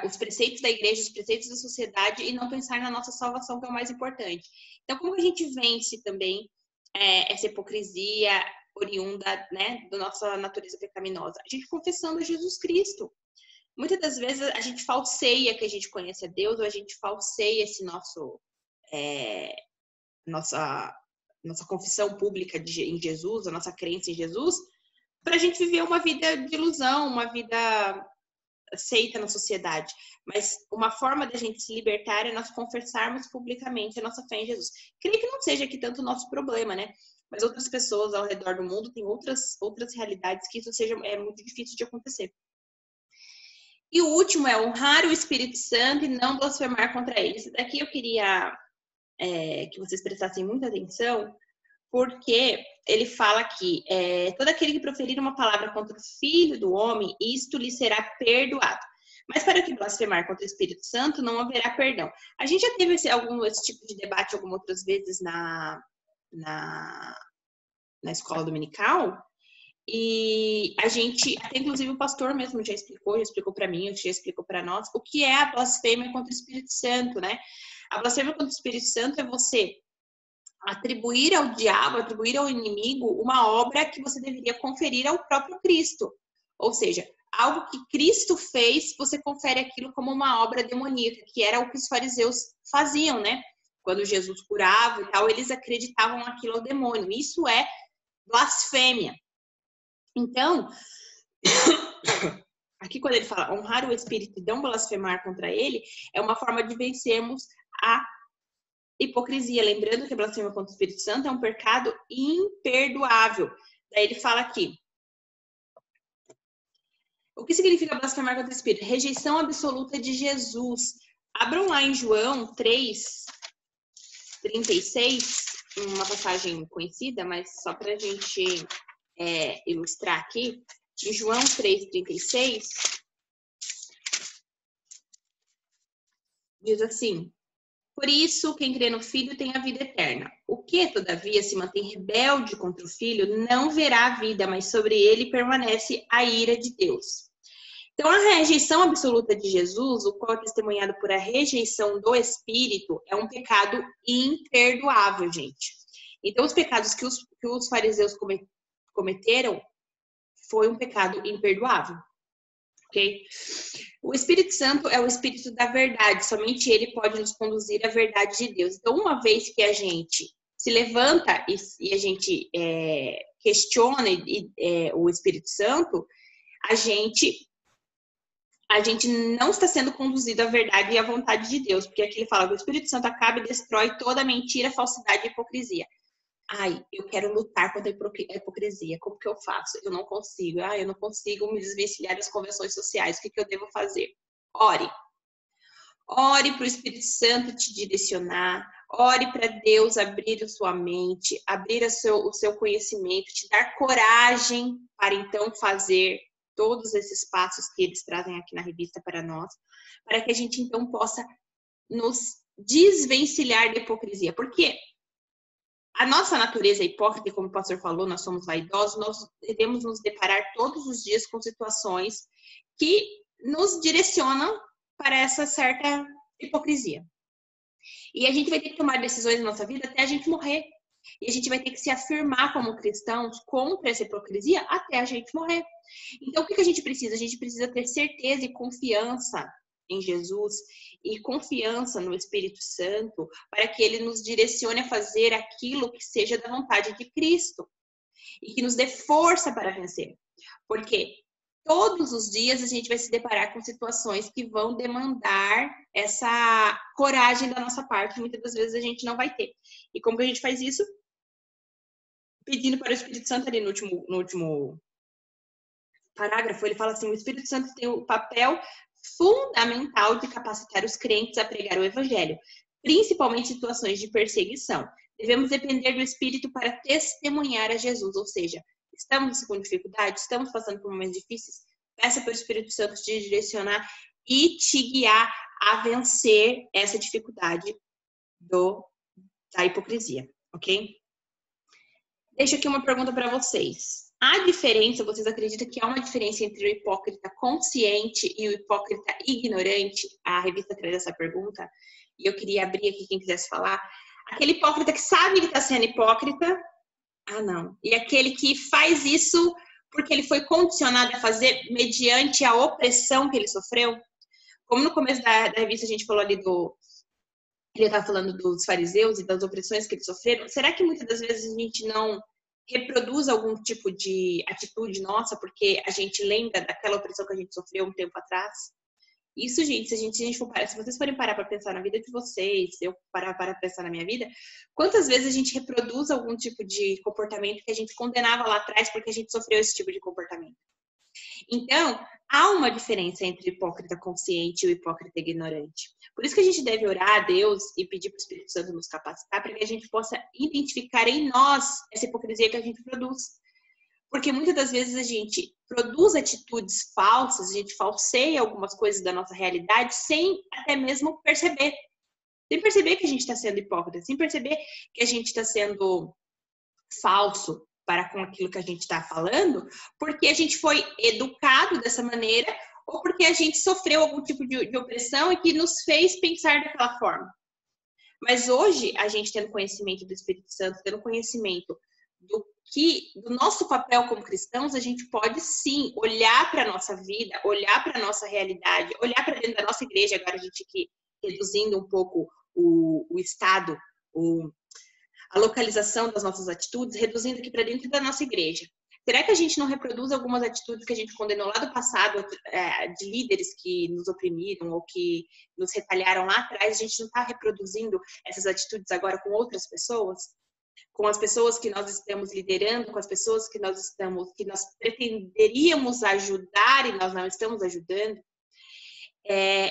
os preceitos da igreja, os preceitos da sociedade e não pensar na nossa salvação, que é o mais importante. Então, como a gente vence também essa hipocrisia oriunda, né, da nossa natureza pecaminosa? A gente confessando a Jesus Cristo. Muitas das vezes a gente falseia que a gente conhece a Deus, ou a gente falseia esse nossa confissão pública em Jesus, a nossa crença em Jesus, para a gente viver uma vida de ilusão, uma vida aceita na sociedade. Mas uma forma da gente se libertar é nós confessarmos publicamente a nossa fé em Jesus. Creio que não seja aqui tanto o nosso problema, né? Mas outras pessoas ao redor do mundo têm outras realidades que isso é muito difícil de acontecer. E o último é honrar o Espírito Santo e não blasfemar contra ele. Isso daqui eu queria que vocês prestassem muita atenção, porque ele fala aqui, todo aquele que proferir uma palavra contra o Filho do Homem, isto lhe será perdoado. Mas para o que blasfemar contra o Espírito Santo, não haverá perdão. A gente já teve esse tipo de debate algumas outras vezes na escola dominical, e a gente, até inclusive o pastor mesmo já explicou para mim, já explicou para nós, o que é a blasfêmia contra o Espírito Santo, né? A blasfêmia contra o Espírito Santo é você atribuir ao diabo, atribuir ao inimigo uma obra que você deveria conferir ao próprio Cristo. Ou seja, algo que Cristo fez, você confere aquilo como uma obra demoníaca, que era o que os fariseus faziam, né? Quando Jesus curava e tal, eles acreditavam aquilo ao demônio. Isso é blasfêmia. Então, aqui quando ele fala honrar o Espírito e não blasfemar contra ele, é uma forma de vencermos a hipocrisia. Lembrando que a blasfêmia contra o Espírito Santo é um pecado imperdoável. Daí ele fala aqui. O que significa blasfemar contra o Espírito? Rejeição absoluta de Jesus. Abram lá em João 3:36, uma passagem conhecida, mas só para a gente ilustrar aqui. Em João 3:36, diz assim: por isso, quem crê no Filho tem a vida eterna. O que, todavia, se mantém rebelde contra o Filho, não verá a vida, mas sobre ele permanece a ira de Deus. Então, a rejeição absoluta de Jesus, o qual é testemunhado por a rejeição do Espírito, é um pecado imperdoável, gente. Então, os pecados que os fariseus cometeram foi um pecado imperdoável. Ok? O Espírito Santo é o Espírito da verdade, somente ele pode nos conduzir à verdade de Deus. Então, uma vez que a gente se levanta e a gente questiona o Espírito Santo, a gente não está sendo conduzido à verdade e à vontade de Deus, porque aqui ele fala que o Espírito Santo acaba e destrói toda mentira, falsidade e hipocrisia. Ai, eu quero lutar contra a hipocrisia. Como que eu faço? Eu não consigo. Eu não consigo me desvencilhar das convenções sociais. O que eu devo fazer? Ore. Ore para o Espírito Santo te direcionar. Ore para Deus abrir a sua mente, abrir o seu conhecimento, te dar coragem para então fazer todos esses passos que eles trazem aqui na revista para nós, para que a gente então possa nos desvencilhar da hipocrisia. Por quê? A nossa natureza hipócrita, como o pastor falou, nós somos vaidosos, nós devemos nos deparar todos os dias com situações que nos direcionam para essa certa hipocrisia. E a gente vai ter que tomar decisões na nossa vida até a gente morrer. E a gente vai ter que se afirmar como cristãos contra essa hipocrisia até a gente morrer. Então, o que a gente precisa? A gente precisa ter certeza e confiança em Jesus e confiança no Espírito Santo para que ele nos direcione a fazer aquilo que seja da vontade de Cristo e que nos dê força para vencer. Porque todos os dias a gente vai se deparar com situações que vão demandar essa coragem da nossa parte. Muitas das vezes a gente não vai ter. E como que a gente faz isso? Pedindo para o Espírito Santo ali no último parágrafo, ele fala assim: o Espírito Santo tem o papel fundamental de capacitar os crentes a pregar o Evangelho, principalmente em situações de perseguição. Devemos depender do Espírito para testemunhar a Jesus, ou seja, estamos com dificuldade, estamos passando por momentos difíceis, peça para o Espírito Santo te direcionar e te guiar a vencer essa dificuldade do da hipocrisia, ok? Deixo aqui uma pergunta para vocês. Há diferença, vocês acreditam que há uma diferença entre o hipócrita consciente e o hipócrita ignorante? A revista traz essa pergunta e eu queria abrir aqui quem quisesse falar. Aquele hipócrita que sabe que está sendo hipócrita, não. E aquele que faz isso porque ele foi condicionado a fazer mediante a opressão que ele sofreu. Como no começo da revista a gente falou ali ele estava falando dos fariseus e das opressões que eles sofreram. Será que muitas das vezes a gente não reproduz algum tipo de atitude nossa porque a gente lembra daquela opressão que a gente sofreu um tempo atrás? Isso, gente, se vocês forem parar para pensar na vida de vocês, se eu parar para pensar na minha vida, quantas vezes a gente reproduz algum tipo de comportamento que a gente condenava lá atrás porque a gente sofreu esse tipo de comportamento? Então, há uma diferença entre o hipócrita consciente e o hipócrita ignorante. Por isso que a gente deve orar a Deus e pedir para o Espírito Santo nos capacitar para que a gente possa identificar em nós essa hipocrisia que a gente produz. Porque muitas das vezes a gente produz atitudes falsas, a gente falseia algumas coisas da nossa realidade sem até mesmo perceber. Sem perceber que a gente está sendo hipócrita, sem perceber que a gente está sendo falso para com aquilo que a gente está falando, porque a gente foi educado dessa maneira ou porque a gente sofreu algum tipo de opressão e que nos fez pensar daquela forma. Mas hoje, a gente tendo conhecimento do Espírito Santo, tendo conhecimento do nosso papel como cristãos, a gente pode sim olhar para a nossa vida, olhar para a nossa realidade, olhar para dentro da nossa igreja, agora a gente aqui reduzindo um pouco o estado, a localização das nossas atitudes, reduzindo aqui para dentro da nossa igreja. Será que a gente não reproduz algumas atitudes que a gente condenou lá do passado, de líderes que nos oprimiram ou que nos retalharam lá atrás? A gente não está reproduzindo essas atitudes agora com outras pessoas? Com as pessoas que nós estamos liderando, com as pessoas que nós pretenderíamos ajudar e nós não estamos ajudando?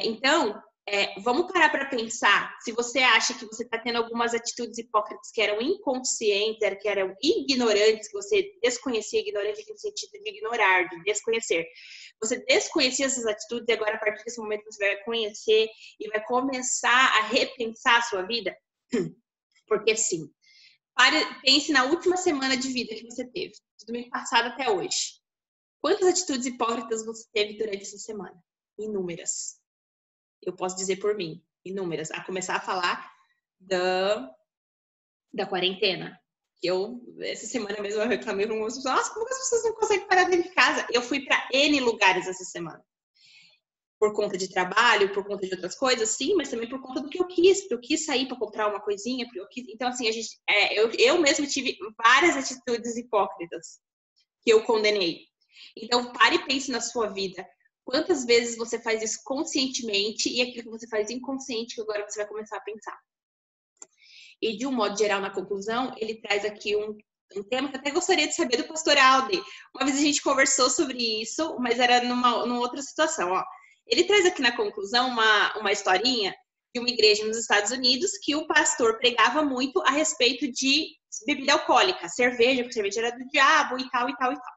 Então, vamos parar para pensar. Se você acha que você está tendo algumas atitudes hipócritas que eram inconscientes, que eram ignorantes, que você desconhecia, ignorante no sentido de ignorar, de desconhecer. Você desconhecia essas atitudes e agora, a partir desse momento, você vai conhecer e vai começar a repensar a sua vida? Porque sim. Pense na última semana de vida que você teve, do domingo passado até hoje. Quantas atitudes hipócritas você teve durante essa semana? Inúmeras. Eu posso dizer por mim, inúmeras. A começar a falar da quarentena. Essa semana mesmo, eu reclamei para algumas pessoas. Nossa, como as pessoas não conseguem parar dentro de casa? Eu fui para N lugares essa semana. Por conta de trabalho, por conta de outras coisas, sim, mas também por conta do que eu quis. Porque eu quis sair para comprar uma coisinha. Porque eu quis... Então, assim, eu mesmo tive várias atitudes hipócritas que eu condenei. Então, pare e pense na sua vida. Quantas vezes você faz isso conscientemente e aquilo que você faz inconsciente que agora você vai começar a pensar. E de um modo geral, na conclusão, ele traz aqui um tema que eu até gostaria de saber do pastor Aldi. Uma vez a gente conversou sobre isso, mas era numa outra situação. Ó. Ele traz aqui na conclusão uma historinha de uma igreja nos Estados Unidos que o pastor pregava muito a respeito de bebida alcoólica, cerveja, porque cerveja era do diabo e tal, e tal, e tal.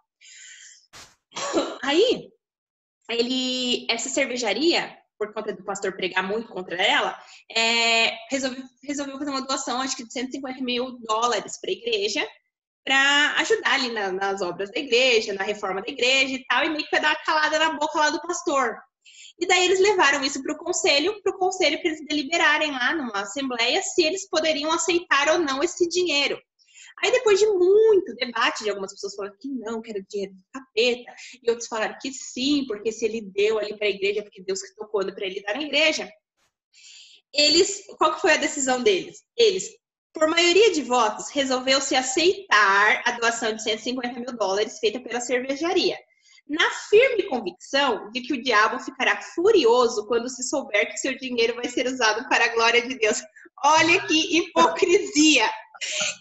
Aí... essa cervejaria, por conta do pastor pregar muito contra ela, resolveu fazer uma doação, acho que de $150 mil para a igreja, para ajudar ali nas obras da igreja, na reforma da igreja e tal, e meio que vai dar uma calada na boca lá do pastor. E daí eles levaram isso para o conselho para eles deliberarem lá numa assembleia se eles poderiam aceitar ou não esse dinheiro. Aí, depois de muito debate, de algumas pessoas falaram que não, que era dinheiro do capeta, e outros falaram que sim, porque se ele deu ali para a igreja, porque Deus que tocou para ele dar na igreja. Qual que foi a decisão deles? Eles, por maioria de votos, resolveu-se aceitar a doação de $150 mil feita pela cervejaria, na firme convicção de que o diabo ficará furioso quando se souber que seu dinheiro vai ser usado para a glória de Deus. Olha que hipocrisia!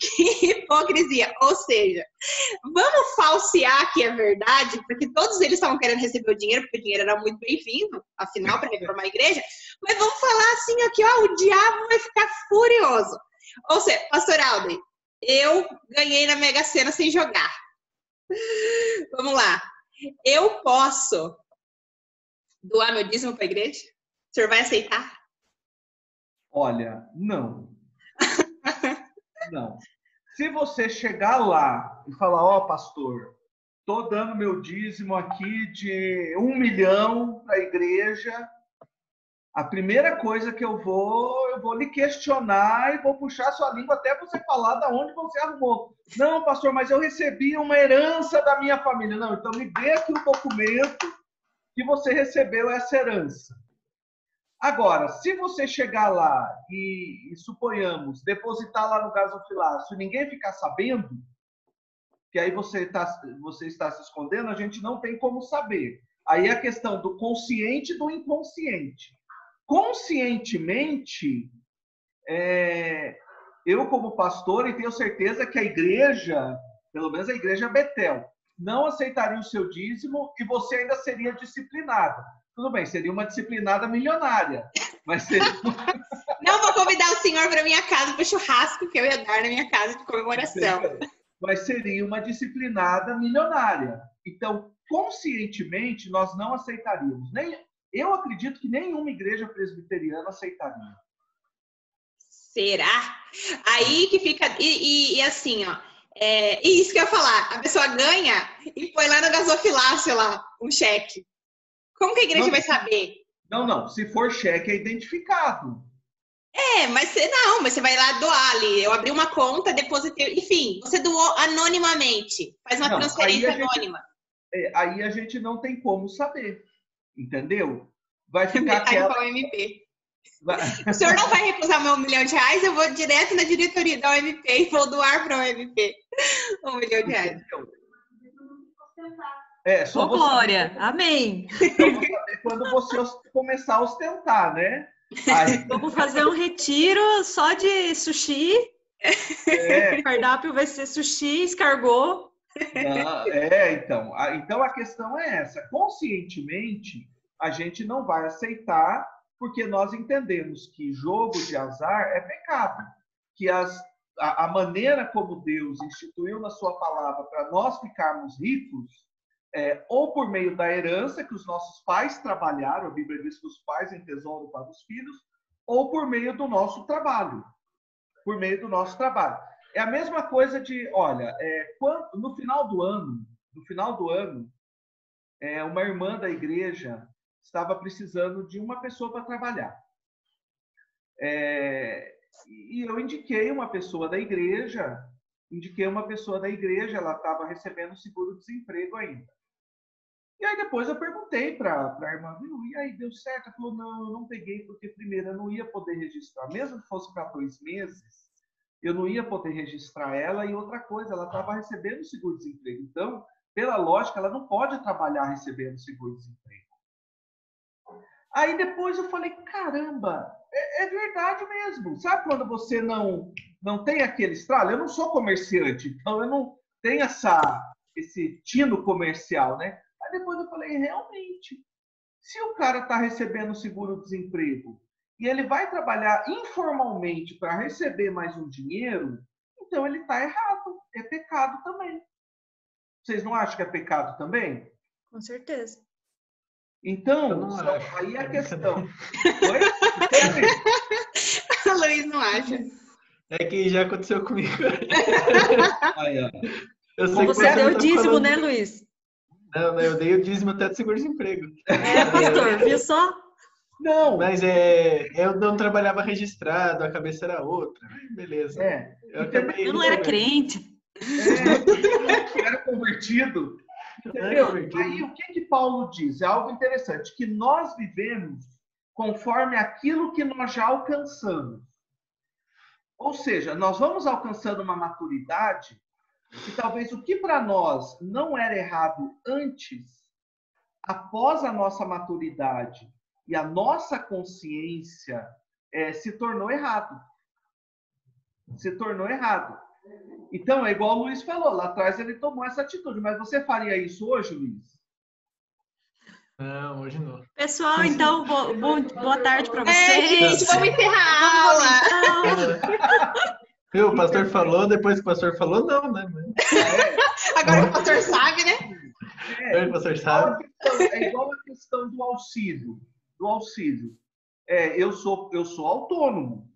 Que hipocrisia! Ou seja, vamos falsear que é verdade, porque todos eles estavam querendo receber o dinheiro, porque o dinheiro era muito bem-vindo, afinal, para reformar a igreja, mas vamos falar assim aqui, ó, o diabo vai ficar furioso. Ou seja, pastor Alden, eu ganhei na Mega Sena sem jogar. Vamos lá. Eu posso doar meu dízimo para a igreja? O senhor vai aceitar? Olha, não. Não. Se você chegar lá e falar, ó, pastor, tô dando meu dízimo aqui de 1 milhão para a igreja, a primeira coisa que eu vou lhe questionar e vou puxar sua língua até você falar da onde você arrumou. Não, pastor, mas eu recebi uma herança da minha família. Não, então me dê aqui um documento que você recebeu essa herança. Agora, se você chegar lá e suponhamos, depositar lá no gasofilácio e ninguém ficar sabendo, que aí você está se escondendo, a gente não tem como saber. Aí é a questão do consciente e do inconsciente. Conscientemente, eu como pastor, e tenho certeza que a igreja, pelo menos a igreja Betel, não aceitaria o seu dízimo e você ainda seria disciplinado. Tudo bem, seria uma disciplinada milionária, mas seria... Não vou convidar o senhor para minha casa para o churrasco que eu ia dar na minha casa de comemoração. Mas seria uma disciplinada milionária. Então, conscientemente, nós não aceitaríamos. Eu acredito que nenhuma igreja presbiteriana aceitaria. Será? Aí que fica... E assim, ó, e isso que eu ia falar, a pessoa ganha e põe lá no gasofilácio lá, um cheque. Como que a igreja vai saber? Não. Se for cheque, é identificado. Mas você vai lá doar ali. Eu abri uma conta, depositei... Enfim, você doou anonimamente. Faz uma transferência anônima. Aí a gente não tem como saber. Entendeu? Vai ficar aquela... para o OMP. O senhor não vai recusar meu R$1 milhão, eu vou direto na diretoria da OMP e vou doar para a OMP R$1 milhão. Só Glória, amém. Quando você começar a ostentar, né? Aí... Vamos fazer um retiro só de sushi. O cardápio vai ser sushi, escargot. Então a questão é essa. Conscientemente, a gente não vai aceitar, porque nós entendemos que jogo de azar é pecado. Que a maneira como Deus instituiu na sua palavra para nós ficarmos ricos, ou por meio da herança que os nossos pais trabalharam, a Bíblia diz que os pais em tesouro para os filhos, ou por meio do nosso trabalho. Por meio do nosso trabalho. É a mesma coisa de, olha, no final do ano, uma irmã da igreja estava precisando de uma pessoa para trabalhar. E eu indiquei uma pessoa da igreja, ela estava recebendo seguro-desemprego ainda. E aí depois eu perguntei para a irmã, e aí deu certo? Ela falou, não, eu não peguei, porque primeiro eu não ia poder registrar, mesmo que fosse para 2 meses, eu não ia poder registrar ela, e outra coisa, ela estava recebendo seguro-desemprego. Então, pela lógica, ela não pode trabalhar recebendo seguro-desemprego. Aí depois eu falei, caramba, é verdade mesmo. Sabe quando você não tem aquele estralo? Eu não sou comerciante, então eu não tenho esse tino comercial, né? Aí depois eu falei, realmente, se o cara está recebendo seguro-desemprego e ele vai trabalhar informalmente para receber mais um dinheiro, então ele está errado. É pecado também. Vocês não acham que é pecado também? Com certeza. Então, aí a questão. Oi? A Luiz não acha. É que já aconteceu comigo. Você deu o dízimo, falando... né, Luiz? Não, eu dei o dízimo até do seguro-desemprego. Pastor, viu só? Não. Mas eu não trabalhava registrado, a cabeça era outra. Beleza. Eu não era crente. Eu era convertido. Entendeu? Aí o que Paulo diz? É algo interessante, que nós vivemos conforme aquilo que nós já alcançamos. Ou seja, nós vamos alcançando uma maturidade que talvez o que para nós não era errado antes, após a nossa maturidade e a nossa consciência, se tornou errado. Se tornou errado. Então, é igual o Luiz falou, lá atrás ele tomou essa atitude. Mas você faria isso hoje, Luiz? Não, hoje não. Pessoal, então, boa tarde para vocês. Gente, vamos encerrar a aula. O pastor falou, depois que o pastor falou, não, né? Agora o pastor sabe, né? O pastor sabe. É igual a questão do auxílio. Eu sou autônomo.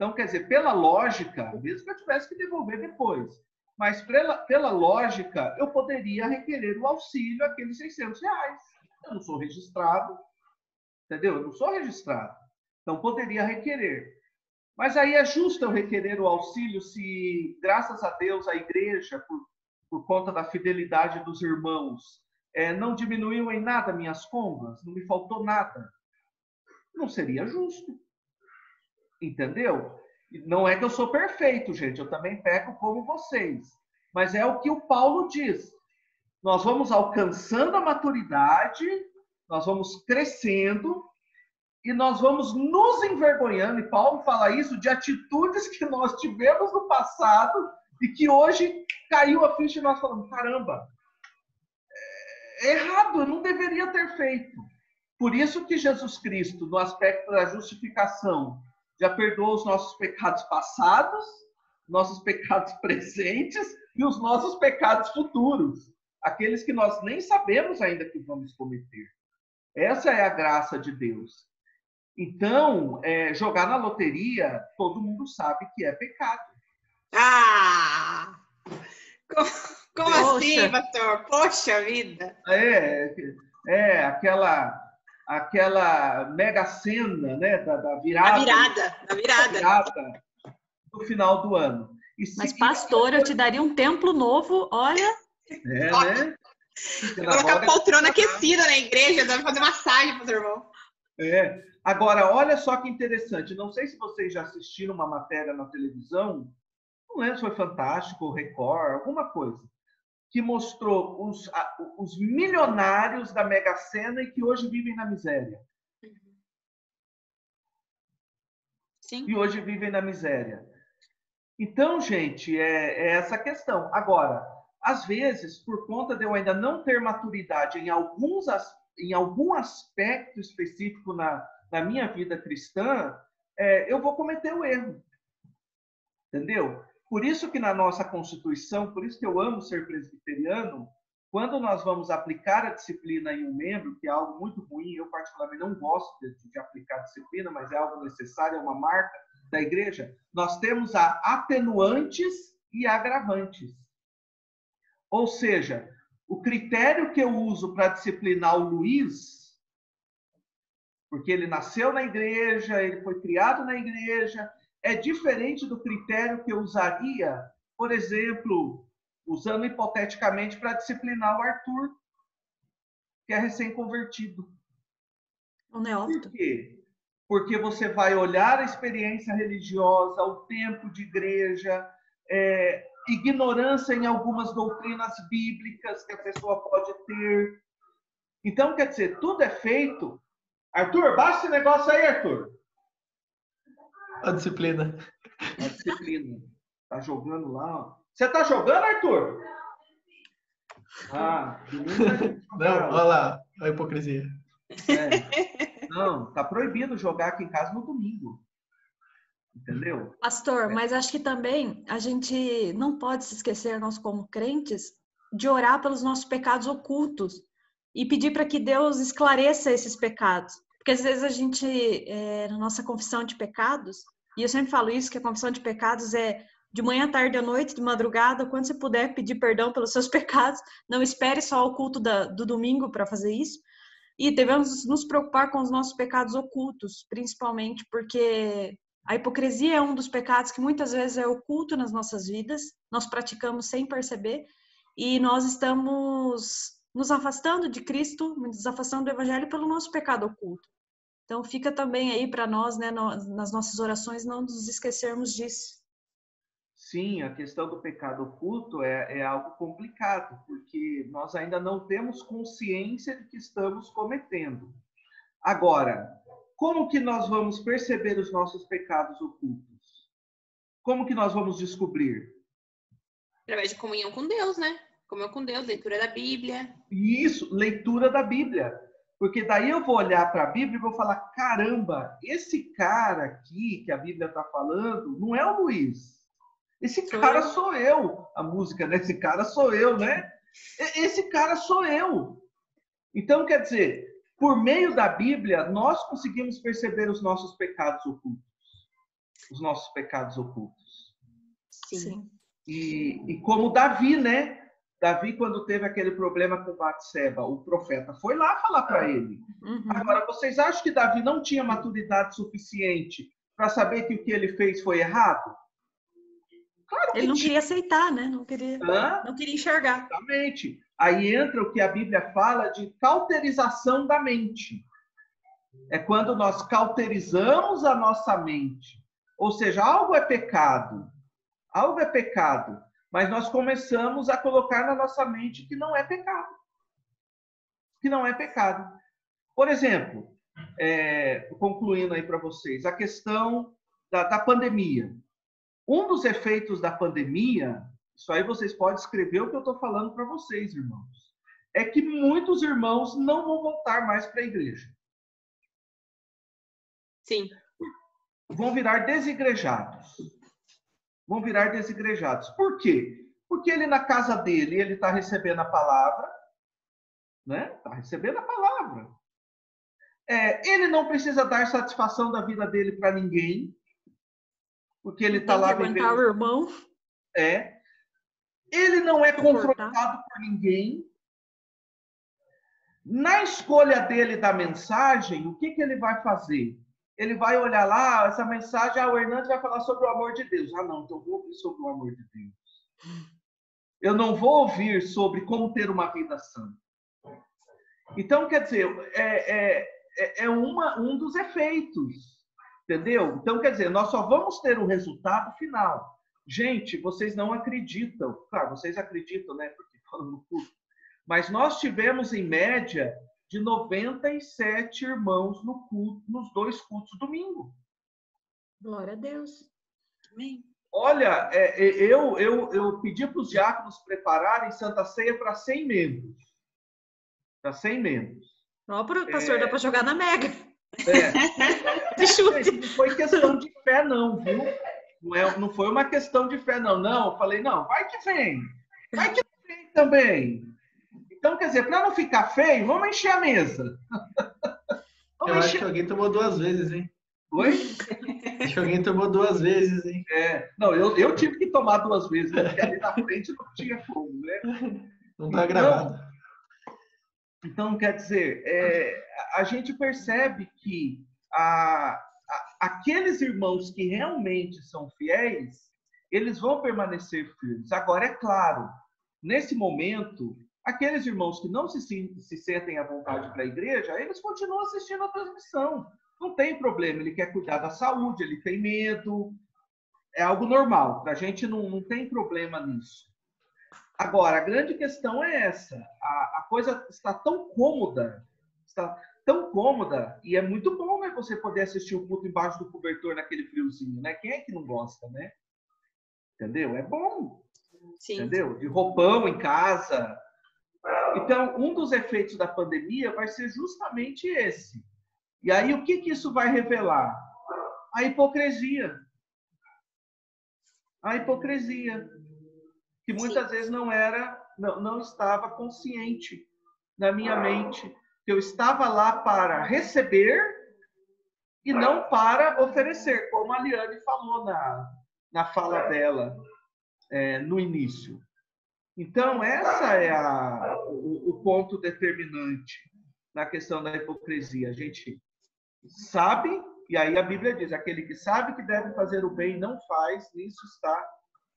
Então, quer dizer, pela lógica, mesmo que eu tivesse que devolver depois, mas pela lógica, eu poderia requerer o auxílio, aqueles R$600. Eu não sou registrado, entendeu? Eu não sou registrado. Então, poderia requerer. Mas aí é justo eu requerer o auxílio se, graças a Deus, a igreja, por conta da fidelidade dos irmãos, não diminuiu em nada minhas contas, não me faltou nada. Não seria justo. Entendeu? Não é que eu sou perfeito, gente. Eu também peco como vocês. Mas é o que o Paulo diz. Nós vamos alcançando a maturidade, nós vamos crescendo e nós vamos nos envergonhando. E Paulo fala isso de atitudes que nós tivemos no passado e que hoje caiu a ficha e nós falamos, caramba, é errado, eu não deveria ter feito. Por isso que Jesus Cristo, no aspecto da justificação, já perdoou os nossos pecados passados, nossos pecados presentes e os nossos pecados futuros. Aqueles que nós nem sabemos ainda que vamos cometer. Essa é a graça de Deus. Então, jogar na loteria, todo mundo sabe que é pecado. Ah! Como assim, pastor? Poxa vida! Aquela mega sena, né, da virada. Da virada. No final do ano. Mas, pastor, eu te daria um templo novo, olha. Né? Vou colocar a poltrona aquecida na igreja, dá pra fazer massagem pro seu irmão. Agora, olha só que interessante. Não sei se vocês já assistiram uma matéria na televisão, não lembro se foi Fantástico, Record, alguma coisa, que mostrou os milionários da Mega Sena e que hoje vivem na miséria. Sim. E hoje vivem na miséria. Então, gente, é essa questão. Agora, às vezes, por conta de eu ainda não ter maturidade em algum aspecto específico na minha vida cristã, eu vou cometer o erro. Entendeu? Por isso que na nossa Constituição, por isso que eu amo ser presbiteriano, quando nós vamos aplicar a disciplina em um membro, que é algo muito ruim, eu particularmente não gosto de aplicar a disciplina, mas é algo necessário, é uma marca da igreja, nós temos atenuantes e agravantes. Ou seja, o critério que eu uso para disciplinar o Luiz, porque ele nasceu na igreja, ele foi criado na igreja, é diferente do critério que eu usaria, por exemplo, usando hipoteticamente para disciplinar o Arthur, que é recém-convertido. O neófito. Por quê? Porque você vai olhar a experiência religiosa, o tempo de igreja, ignorância em algumas doutrinas bíblicas que a pessoa pode ter. Então, quer dizer, tudo é feito. Arthur, baixa esse negócio aí, Arthur. A disciplina. A disciplina. Tá jogando lá, ó. Você tá jogando, Arthur? Não, olha lá, a hipocrisia. Não, tá proibido jogar aqui em casa no domingo. Entendeu? Pastor, mas acho que também a gente não pode se esquecer, nós como crentes, de orar pelos nossos pecados ocultos e pedir para que Deus esclareça esses pecados. Porque às vezes a gente, na nossa confissão de pecados, e eu sempre falo isso, que a confissão de pecados é de manhã, tarde, à noite, de madrugada, quando você puder pedir perdão pelos seus pecados, não espere só o culto do domingo para fazer isso. E devemos nos preocupar com os nossos pecados ocultos, principalmente porque a hipocrisia é um dos pecados que muitas vezes é oculto nas nossas vidas, nós praticamos sem perceber, e nós estamos nos afastando de Cristo, nos afastando do Evangelho pelo nosso pecado oculto. Então fica também aí para nós, né, nas nossas orações, não nos esquecermos disso. Sim, a questão do pecado oculto é algo complicado, porque nós ainda não temos consciência de que estamos cometendo. Agora, como que nós vamos perceber os nossos pecados ocultos? Como que nós vamos descobrir? Através de comunhão com Deus, né? Comunhão com Deus, leitura da Bíblia. Isso, leitura da Bíblia. Porque daí eu vou olhar para a Bíblia e vou falar, caramba, esse cara aqui que a Bíblia está falando não é o Luiz. Esse cara sou eu. A música, né? Esse cara sou eu, né? Esse cara sou eu. Então, quer dizer, por meio da Bíblia, nós conseguimos perceber os nossos pecados ocultos. os nossos pecados ocultos. Sim. E como Davi, né? Davi, quando teve aquele problema com Batseba, o profeta foi lá falar para ele. Uhum. Agora, vocês acham que Davi não tinha maturidade suficiente para saber que o que ele fez foi errado? Claro que Ele não tinha. queria aceitar, né? Não queria enxergar. Exatamente. Aí entra o que a Bíblia fala de cauterização da mente. É quando nós cauterizamos a nossa mente. Ou seja, algo é pecado, mas nós começamos a colocar na nossa mente que não é pecado. Que não é pecado. Por exemplo, concluindo aí para vocês, a questão da pandemia. Um dos efeitos da pandemia, isso aí vocês podem escrever o que eu estou falando para vocês, irmãos, é que muitos irmãos não vão voltar mais para a igreja. Sim. Vão virar desigrejados. Por quê? Porque ele na casa dele, ele está recebendo a palavra, né? Está recebendo a palavra. Ele não precisa dar satisfação da vida dele para ninguém, porque ele está lá vivendo. O irmão. Ele não é confrontado por ninguém. Na escolha dele da mensagem, o que ele vai fazer? Ele vai olhar lá, essa mensagem, o Hernandes vai falar sobre o amor de Deus. Não, então eu vou ouvir sobre o amor de Deus. Eu não vou ouvir sobre como ter uma vida santa. Então, quer dizer, um dos efeitos, entendeu? Então, quer dizer, nós só vamos ter o resultado final. Gente, vocês não acreditam. Claro, vocês acreditam, né? Porque falam no culto. Mas nós tivemos, em média, de 97 irmãos no culto, nos 2 cultos domingo. Glória a Deus. Amém. Olha, eu pedi para os diáconos prepararem Santa Ceia para 100 membros. Para 100 membros. Ó, pastor, dá para jogar na Mega. Não foi questão de fé, não, viu? Não foi uma questão de fé, não. Não, eu falei, não, vai que vem. Vai que vem também. Então, quer dizer, para não ficar feio, vamos encher a mesa. Acho que alguém tomou 2 vezes, hein? Oi? Acho que alguém tomou 2 vezes, hein? Não, eu tive que tomar 2 vezes, porque ali na frente não tinha como, né? Não está gravado. Então, quer dizer, a gente percebe que aqueles irmãos que realmente são fiéis, eles vão permanecer firmes. Agora, é claro, nesse momento, aqueles irmãos que não se sentem à vontade para a igreja, eles continuam assistindo a transmissão. Não tem problema, ele quer cuidar da saúde, ele tem medo. É algo normal, para a gente não tem problema nisso. Agora, a grande questão é essa. A coisa está tão cômoda, e é muito bom, né, você poder assistir o culto embaixo do cobertor naquele friozinho, né? Quem é que não gosta, né? Entendeu? É bom. Sim. Entendeu? De roupão em casa. Então, um dos efeitos da pandemia vai ser justamente esse. E aí, o que isso vai revelar? A hipocrisia. A hipocrisia. Que muitas vezes não estava consciente na minha mente. Que eu estava lá para receber e não para oferecer, como a Liane falou na fala dela no início. Então, essa é o ponto determinante na questão da hipocrisia. A gente sabe, e aí a Bíblia diz, aquele que sabe que deve fazer o bem e não faz, nisso está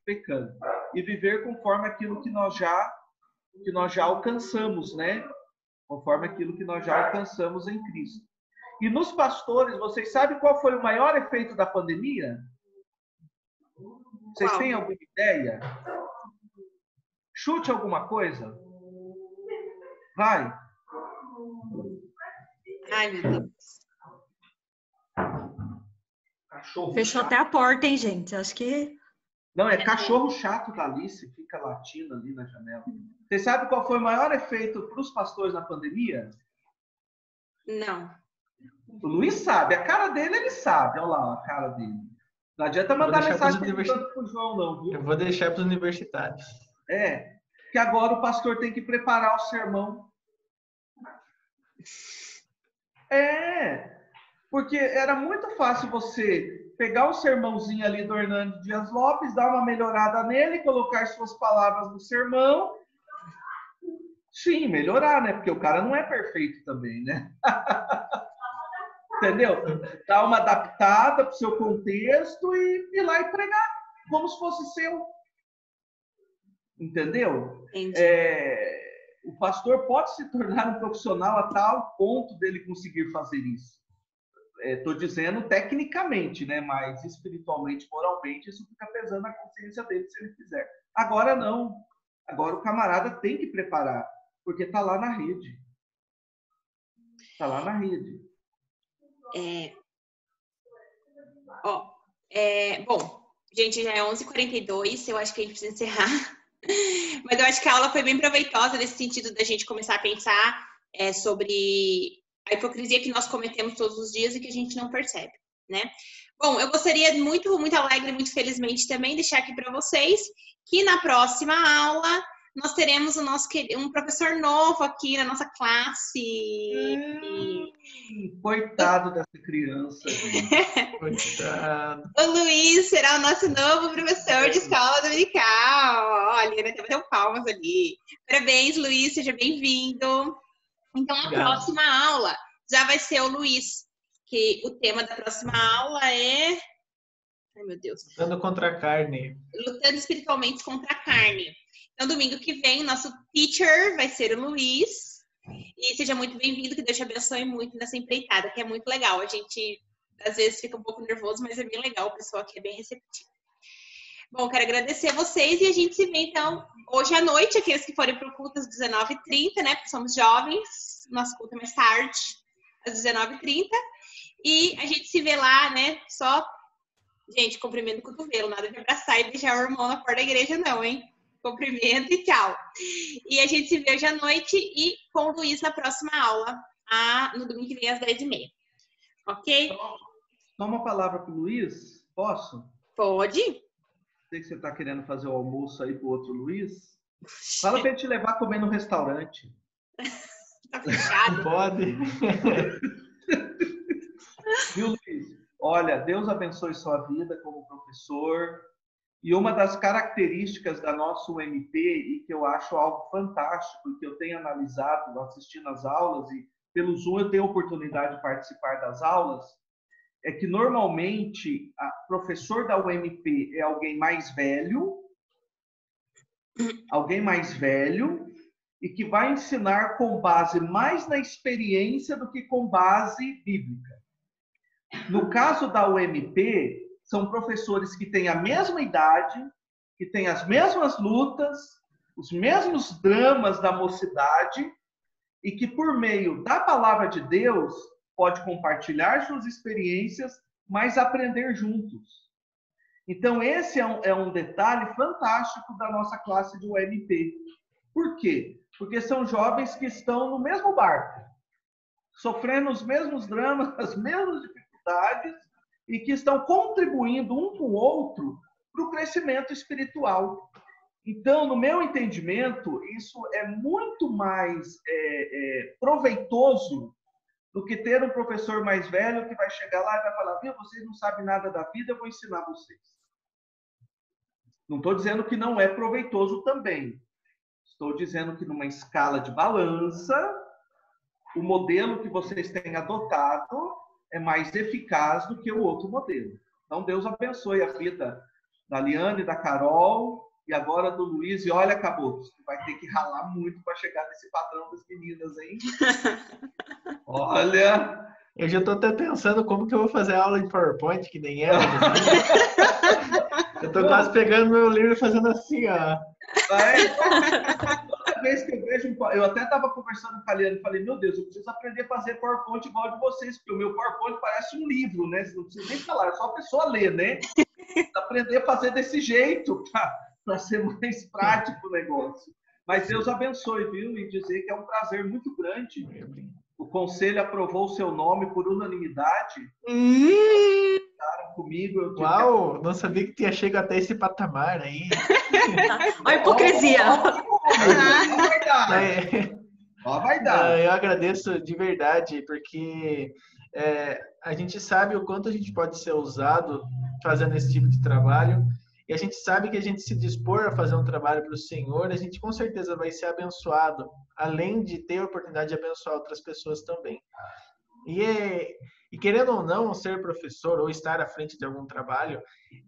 pecando. E viver conforme aquilo que nós já alcançamos, né? Conforme aquilo que nós já alcançamos em Cristo. E nos pastores, vocês sabem qual foi o maior efeito da pandemia? Vocês têm alguma ideia? Chute alguma coisa. Vai. Ai, meu Deus. Cachorro Fechou chato. até a porta, hein, gente? Acho que... Não, é cachorro chato da Alice, fica latindo ali na janela. Vocês sabem qual foi o maior efeito para os pastores na pandemia? Não. O Luiz sabe. A cara dele, ele sabe. Olha lá a cara dele. Não adianta mandar mensagem perguntando para o João, não, viu? Eu vou deixar para os universitários. Que agora o pastor tem que preparar o sermão. Porque era muito fácil você pegar o sermãozinho ali do Hernando Dias Lopes, dar uma melhorada nele, colocar suas palavras no sermão. Sim, melhorar, né? Porque o cara não é perfeito também, né? Entendeu? Dar uma adaptada para o seu contexto e ir lá e pregar como se fosse seu. Entendeu? O pastor pode se tornar um profissional a tal ponto dele conseguir fazer isso. Estou dizendo tecnicamente, né? Mas espiritualmente, moralmente, isso fica pesando na consciência dele se ele fizer. Agora não. Agora o camarada tem que preparar, porque está lá na rede. Está lá na rede. Bom, gente, já é 11h42, eu acho que a gente precisa encerrar. Mas eu acho que a aula foi bem proveitosa nesse sentido da gente começar a pensar sobre a hipocrisia que nós cometemos todos os dias e que a gente não percebe, né? Bom, eu gostaria muito, muito alegre, muito felizmente também deixar aqui para vocês que na próxima aula nós teremos um professor novo aqui na nossa classe. Coitado dessa criança. Coitado. O Luiz será o nosso novo professor de escola dominical. Olha, até bateu palmas ali. Parabéns, Luiz, seja bem-vindo. Então, a próxima aula já vai ser o Luiz, que o tema da próxima aula é... Ai, meu Deus. Lutando contra a carne. Lutando espiritualmente contra a carne. Então, domingo que vem, o nosso teacher vai ser o Luiz. E seja muito bem-vindo, que Deus te abençoe muito nessa empreitada, que é muito legal. A gente, às vezes, fica um pouco nervoso, mas é bem legal. O pessoal aqui é bem receptivo. Bom, quero agradecer a vocês e a gente se vê, então, hoje à noite, aqueles que forem para o culto às 19h30, né? Porque somos jovens, nosso culto é mais tarde, às 19h30. E a gente se vê lá, né? Só, gente, cumprimento o cotovelo, nada de abraçar e deixar o irmão na porta da igreja, não, hein? Cumprimento e tchau. E a gente se vê hoje à noite e com o Luiz na próxima aula, no domingo que vem às 10h30. Ok? Só uma palavra para o Luiz, posso? Pode. Sei que você está querendo fazer o almoço aí para o outro Luiz. Fala para ele te levar a comer no restaurante. Tá fechado. Pode. Viu, Luiz? Olha, Deus abençoe sua vida como professor. E uma das características da nossa UMP, e que eu acho algo fantástico, e que eu tenho analisado assistindo às aulas, e pelo Zoom eu tenho a oportunidade de participar das aulas, é que normalmente o professor da UMP é alguém mais velho, e que vai ensinar com base mais na experiência do que com base bíblica. No caso da UMP, são professores que têm a mesma idade, que têm as mesmas lutas, os mesmos dramas da mocidade, e que por meio da palavra de Deus pode compartilhar suas experiências, mas aprender juntos. Então esse é um detalhe fantástico da nossa classe de UMP. Por quê? Porque são jovens que estão no mesmo barco, sofrendo os mesmos dramas, as mesmas dificuldades, e que estão contribuindo um com o outro para o crescimento espiritual. Então, no meu entendimento, isso é muito mais proveitoso do que ter um professor mais velho que vai chegar lá e vai falar: viu, vocês não sabem nada da vida, eu vou ensinar vocês. Não estou dizendo que não é proveitoso também. Estou dizendo que numa escala de balança, o modelo que vocês têm adotado é mais eficaz do que o outro modelo. Então, Deus abençoe a vida da Liane, da Carol e agora do Luiz. E olha, acabou. Você vai ter que ralar muito para chegar nesse padrão das meninas, hein? Olha... Eu já estou até pensando como que eu vou fazer aula de PowerPoint, que nem ela. Eu estou quase pegando meu livro e fazendo assim, ó. Toda vez que eu vejo... Eu até estava conversando com a Liane e falei: meu Deus, eu preciso aprender a fazer PowerPoint igual de vocês, porque o meu PowerPoint parece um livro, né? Você não precisa nem falar, é só a pessoa ler, né? Aprender a fazer desse jeito para ser mais prático o negócio. Mas Deus abençoe, viu? E dizer que é um prazer muito grande. O conselho aprovou o seu nome por unanimidade. Comigo. Uau, não sabia que tinha chegado até esse patamar aí. Olha a hipocrisia. Ó, vai dar. Eu agradeço de verdade, porque a gente sabe o quanto a gente pode ser usado fazendo esse tipo de trabalho, e a gente sabe que a gente se dispor a fazer um trabalho para o Senhor, a gente com certeza vai ser abençoado, além de ter a oportunidade de abençoar outras pessoas também. E querendo ou não, ser professor ou estar à frente de algum trabalho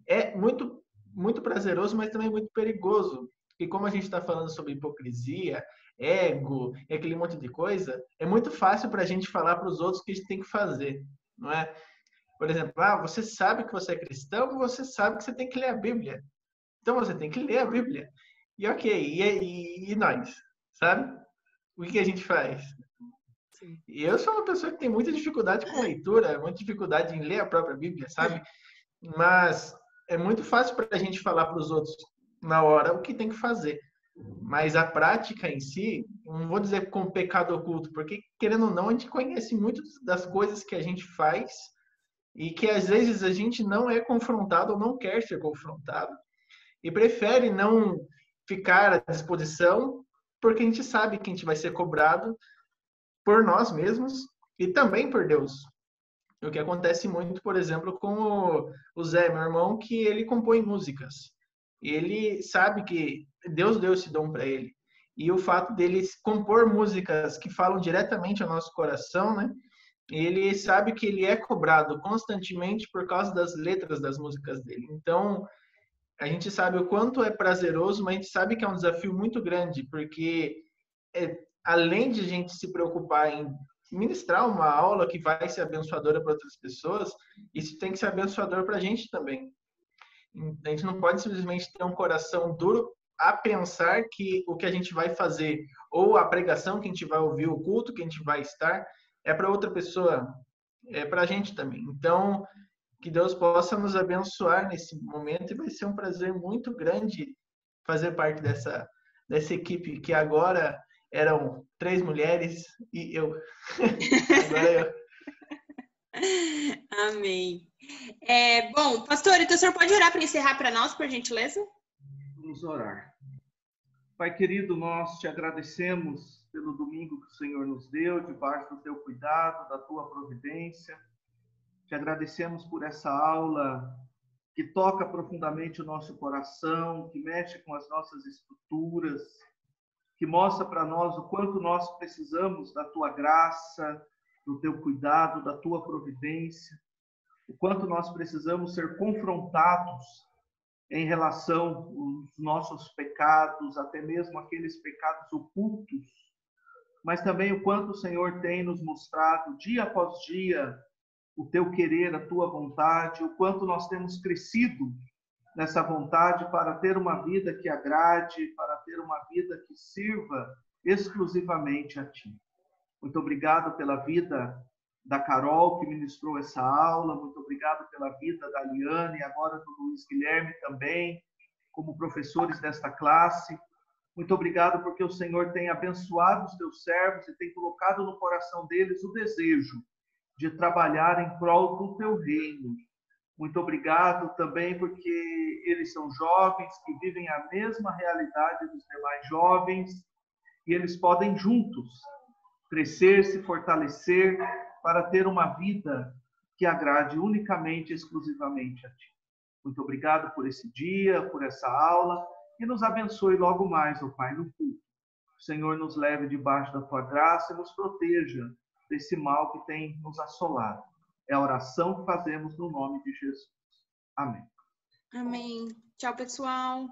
é muito, muito prazeroso, mas também muito perigoso. E como a gente está falando sobre hipocrisia, ego e aquele monte de coisa, é muito fácil para a gente falar para os outros o que a gente tem que fazer, não é? Por exemplo, você sabe que você é cristão, você sabe que você tem que ler a Bíblia. Então você tem que ler a Bíblia. E ok, e nós, sabe? O que a gente faz? E eu sou uma pessoa que tem muita dificuldade com leitura, muita dificuldade em ler a própria Bíblia, sabe? Mas é muito fácil para a gente falar para os outros na hora o que tem que fazer. Mas a prática em si, não vou dizer como pecado oculto, porque querendo ou não, a gente conhece muito das coisas que a gente faz e que às vezes a gente não é confrontado ou não quer ser confrontado e prefere não ficar à disposição porque a gente sabe que a gente vai ser cobrado por nós mesmos e também por Deus. O que acontece muito, por exemplo, com o Zé, meu irmão, que ele compõe músicas. Ele sabe que Deus deu esse dom para ele. E o fato dele compor músicas que falam diretamente ao nosso coração, né? Ele sabe que ele é cobrado constantemente por causa das letras das músicas dele. Então, a gente sabe o quanto é prazeroso, mas a gente sabe que é um desafio muito grande, porque além de a gente se preocupar em ministrar uma aula que vai ser abençoadora para outras pessoas, isso tem que ser abençoador para a gente também. A gente não pode simplesmente ter um coração duro a pensar que o que a gente vai fazer, ou a pregação que a gente vai ouvir, o culto que a gente vai estar, é para outra pessoa, é para a gente também. Então, que Deus possa nos abençoar nesse momento, e vai ser um prazer muito grande fazer parte dessa equipe que agora eram 3 mulheres e eu. Agora eu. Amém. Bom, pastor, então o senhor pode orar para encerrar para nós, por gentileza? Vamos orar. Pai querido, nós te agradecemos pelo domingo que o Senhor nos deu, debaixo do teu cuidado, da tua providência. Te agradecemos por essa aula que toca profundamente o nosso coração, que mexe com as nossas estruturas, que mostra para nós o quanto nós precisamos da tua graça, do teu cuidado, da tua providência, o quanto nós precisamos ser confrontados em relação aos nossos pecados, até mesmo aqueles pecados ocultos, mas também o quanto o Senhor tem nos mostrado dia após dia o teu querer, a tua vontade, o quanto nós temos crescido nessa vontade para ter uma vida que agrade, para ter uma vida que sirva exclusivamente a ti. Muito obrigado pela vida da Carol, que ministrou essa aula. Muito obrigado pela vida da Liane e agora do Luiz Guilherme também, como professores desta classe. Muito obrigado porque o Senhor tem abençoado os teus servos e tem colocado no coração deles o desejo de trabalhar em prol do teu reino. Muito obrigado também porque eles são jovens que vivem a mesma realidade dos demais jovens e eles podem juntos crescer, se fortalecer para ter uma vida que agrade unicamente, exclusivamente a ti. Muito obrigado por esse dia, por essa aula e nos abençoe logo mais, ó Pai, no culto. O Senhor nos leve debaixo da tua graça e nos proteja desse mal que tem nos assolado. É a oração que fazemos no nome de Jesus. Amém. Amém. Tchau, pessoal.